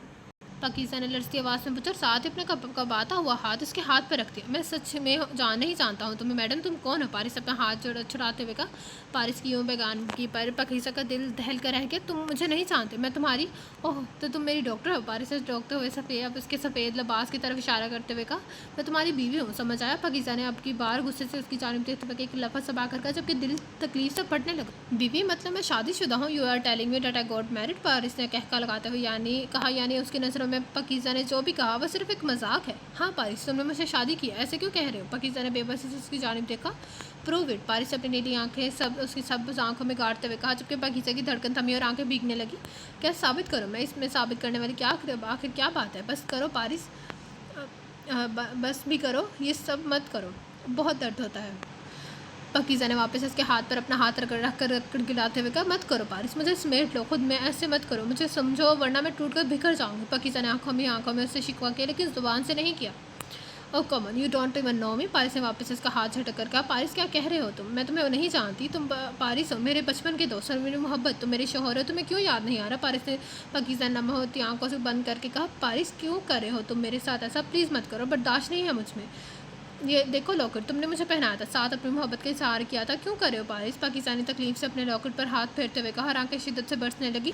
पकीज़ा ने लड़ती आवाज़ में पूछा और साथ ही अपने कबाता हुआ हाथ उसके हाथ पर रख दिया। मैं सच में नहीं जानता हूँ तुम्हें मैडम, तुम कौन हो? पारिस अपना हाथ छुड़ाते हुए कहा। पारिस की यूँ बेगानगी पर पकीज़ा का दिल दहल कर रह गया। तुम मुझे नहीं जानते? मैं तुम्हारी ओह, तो तुम मेरी डॉक्टर हो? पारिस ने डॉक्टर हुए उसके सफ़ेद लिबास की तरफ इशारा करते हुए कहा। मैं तुम्हारी बीवी हूँ, समझ आया? पकीज़ा ने अब की बार गुस्से से उसकी जानिब देखते हुए एक लफ्ज़ सबा कर कहा, जबकि दिल तकलीफ से फटने लगा। बीवी मतलब मैं शादीशुदा हूँ। You are telling me that I got married? Paris ने कहका लगाते हुए यानी उसकी नज़रों में पकीज़ा ने जो भी कहा वह सिर्फ एक मजाक है। हाँ पारिस, तुमने मुझसे शादी की है, ऐसे क्यों कह रहे हो? पकीज़ा ने बेबसी से उसकी जानिब देखा। Prove it. पारिस से अपनी नीली आंखें सब उसकी सब आंखों में गाड़ते हुए कहा, जबकि बगीचे की धड़कन थमी और आंखें भीगने लगी। क्या साबित करो? मैं इसमें साबित करने वाली क्या आखिर क्या बात है? बस करो पारिस, बस भी करो, ये सब मत करो, बहुत दर्द होता है। पाकीज़ा ने वापस उसके हाथ पर अपना हाथ रख कर गिलाते हुए कहा, मत करो पारिस, मुझे समेट लो खुद में, ऐसे मत करो, मुझे समझो वरना मैं टूट कर बिखर जाऊंगी। पाकीज़ा ने आंखों में उससे शिकवा किया, लेकिन ज़ुबान से नहीं किया। Oh come on, you don't even know me. Paris ने वापस उसका हाथ झटक कर कहा, पारिस क्या कह रहे हो तुम? मैं तुम्हें नहीं जानती, तुम पारिस हो, मेरे बचपन के दोस्त और मेरी मोहब्बत, तुम मेरे शौहर हो, तुम्हें क्यों याद नहीं आ रहा? पारिस ने पाकीज़ा नम होती आंखों से बंद करके कहा, पारिस क्यों कर रहे हो तुम मेरे साथ ऐसा? प्लीज़ मत करो, बर्दाश्त नहीं है मुझ में। ये देखो लॉकेट, तुमने मुझे पहनाया था, साथ अपनी मोहब्बत का इजहार किया था, क्यों कर रहे हो पारिस? पाकिस्तानी तकलीफ से अपने लॉकेट पर हाथ फेरते हुए कहा, आंखें शिद्दत से बरसने लगी।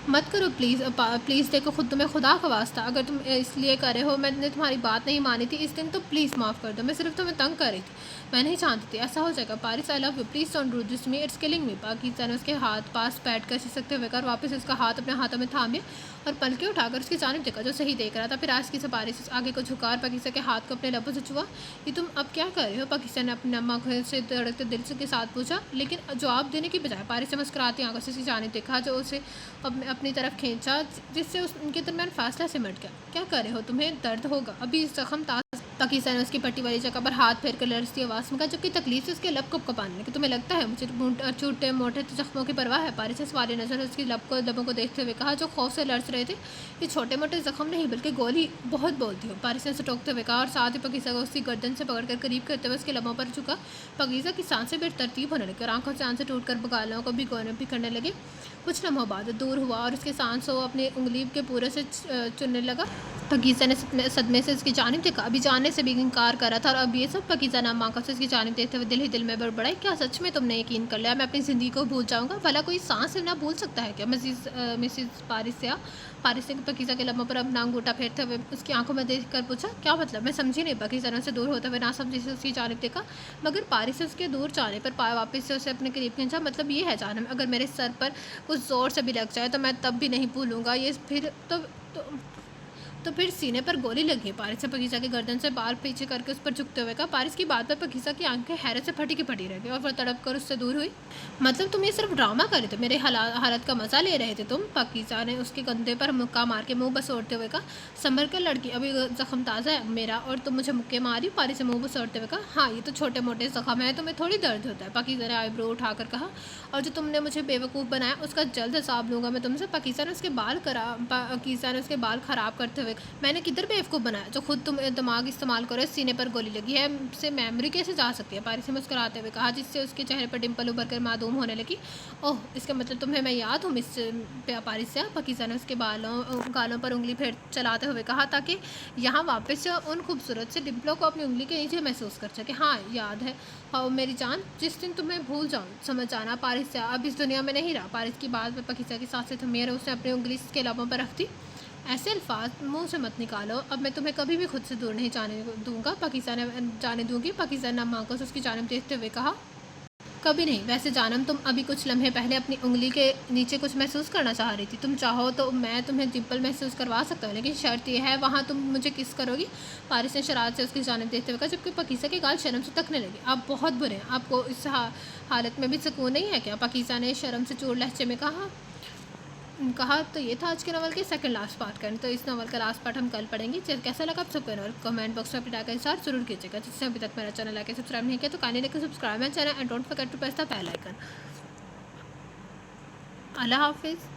मत करो प्लीज़, प्लीज़ देखो, खुद तुम्हें खुदा का वास्ता, अगर तुम इसलिए कर रहे हो, मैंने तुम्हारी बात नहीं मानी थी इस दिन, तो प्लीज़ माफ़ कर दो, मैं सिर्फ तुम्हें तंग कर रही थी, मैं नहीं चाहती थी ऐसा हो जाएगा। Paris I love you, please don't do this me, it's killing me. Pakistan ने उसके हाथ पास बैठ कर सिसकते हुए कर वापस उसका हाथ अपने हाथों में थामे और पलके उठाकर उसकी जानिब देखा जो सही देख रहा था। फिर आज की से पारिस आगे को झुकार पाकिस्तान के हाथ को अपने लबों से छुआ। ये तुम अब क्या कर रहे हो? पाकिस्तान ने अपनी अम्मा से धड़कते दिल के साथ पूछा, लेकिन जवाब देने की बजाय पारिस से मुस्कुराती आंखों से उसकी जानिब देखा जो उसे अपनी तरफ खींचा, जिससे उनके दरमियान फासला सिमट गया। क्या कर रहे हो? तुम्हें दर्द होगा, अभी जख्म ताज़ा। पाकिस्तान ने उसकी पट्टी वाली जगह पर हाथ फेर कर लड़ती आवाज़ में कहा, जबकि तकलीफ से उसके लब को कपाने लगे, तुम्हें लगता है मुझे छोटे मोटे जख्मों की परवाह है? पारिस ने सवाली नज़र उसकी लबों को देखते हुए कहा जो खौफ से लड़ रहे थे, ये छोटे मोटे जख्म नहीं बल्कि गोली, बहुत बोलती हो। पारिस ने सटोकते हुए कहा और साथ ही पाकिज़ा को उसकी गर्दन से पकड़कर करीब करते हुए उसके लबों पर झुका। पाकिज़ा की सांसें बेतरतीब होने लगी और आंखों से आंसू टूट कर बगालों को बिखरने लगे। कुछ लम्हों बाद दूर हुआ और उसके सांसों अपनी उंगली के पूरे से चुनने लगा। पाकिज़ा ने सदमे से उसकी जानिब देखा, अभी जाने से भी इनकार कर रहा था और अब ये सब। पाकिज़ा नाम आंखों से उसकी जानिब देखते हुए दिल ही दिल में बड़बड़ाई, क्या सच में तुमने यकीन कर लिया मैं अपनी ज़िंदगी को भूल जाऊंगा? भला कोई सांस लेना भूल सकता है क्या? मिसिस पारिस ने पाकिज़ा के लम्हों पर अपना अंगूठा फेरते हुए उसकी आंखों में देख कर पूछा, क्या मतलब? मैं समझी नहीं। पाकिज़ा ने उससे दूर होते हुए ना समझी से उसकी जानिब देखा, मगर पारिस से उसके दूर जाने पर वापस से उसे अपने करीब खींचा। मतलब ये है जानम, अगर मेरे सर पर कुछ ज़ोर से भी लग जाए तो मैं तब भी नहीं भूलूंगा ये। फिर तो फिर सीने पर गोली लगी। पारिस ने पाकिज़ा की गर्दन से बाल पीछे करके उस पर झुकते हुए कहा। पारिस की बात पर पाकिज़ा की आंखें हैरत से फटी की फटी रह गई और वह तड़प कर उससे दूर हुई। मतलब तुम ये सिर्फ ड्रामा कर रहे थे, मेरे हालत का मजा ले रहे थे तुम? पाकिज़ा ने उसके कंधे पर मुक्का मार के मुंह बसोड़ते हुए कहा। संभल कर लड़की, अभी जख्म ताज़ा है मेरा और तुम मुझे मुक्के मारी? पारिस ने मुँह बसोड़ते हुए कहा, हाँ ये तो छोटे मोटे जख्म है, तुम्हें थोड़ी दर्द होता है। पाकिज़ा ने आईब्रो उठाकर कहा, और जो तुमने मुझे बेवकूफ़ बनाया उसका जल्द हिसाब लूँगा मैं तुमसे। पाकिज़ा ने उसके बाल ख़राब करते हुए, मैंने किधर बेवकूफ़ बनाया जो खुद तुम दिमाग इस्तेमाल करो? सीने पर गोली लगी है, से मेमोरी कैसे जा सकती है? पारिस ने मुस्कुराते हुए कहा, जिससे उसके चेहरे पर डिंपल उभर कर मासूम होने लगी। ओह इसका मतलब तुम्हें मैं याद हूँ मिस पारिस से? पाकिज़ा ने उसके गालों पर उंगली फेर चलाते हुए कहा, ताकि यहाँ वापस उन खूबसूरत से डिम्पलों को अपनी उंगली के नीचे महसूस कर सके। हाँ याद है। हाँ मेरी जान, जिस दिन तुम्हें भूल जाऊँ समझ जाना। पारिस से अब इस दुनिया में नहीं रहा। पारिस की बात पर पाकिज़ा की सांसें थमी और उसने अपनी उंगली इसके लबों पर रख दी। ऐसे अल्फाज मुंह से मत निकालो, अब मैं तुम्हें कभी भी खुद से दूर नहीं जाने दूंगा। पाकिज़ा ने जाने दूंगी। पाकिज़ा ने अम्मा को उसकी जानिब देखते हुए कहा, कभी नहीं। वैसे जानम, तुम अभी कुछ लम्हे पहले अपनी उंगली के नीचे कुछ महसूस करना चाह रही थी, तुम चाहो तो मैं तुम्हें डिम्पल महसूस करवा सकता हूँ, लेकिन शर्त यह है वहाँ तुम मुझे किस करोगी? पारिस ने शरारत से उसकी जानिब देखते हुए कहा, जबकि पाकिज़ा के गाल शर्म से तकने लगे। आप बहुत बुरे हैं, आपको इस हालत में भी सुकून नहीं है क्या? पाकिज़ा ने शर्म से चूर लहजे में कहा। तो ये था आज के नॉवल के सेकंड लास्ट पार्ट का। तो इस नॉवल का लास्ट पार्ट हम कल पढ़ेंगे। कैसा लगा आप सबको नॉवल कमेंट बॉक्स में अपने टाइम के साथ जरूर कीजिएगा। जिससे अभी तक मेरा चैनल लाइक सब्सक्राइब नहीं किया तो kindly like subscribe my channel and don't forget to press the bell icon. अल्लाह हाफिज़।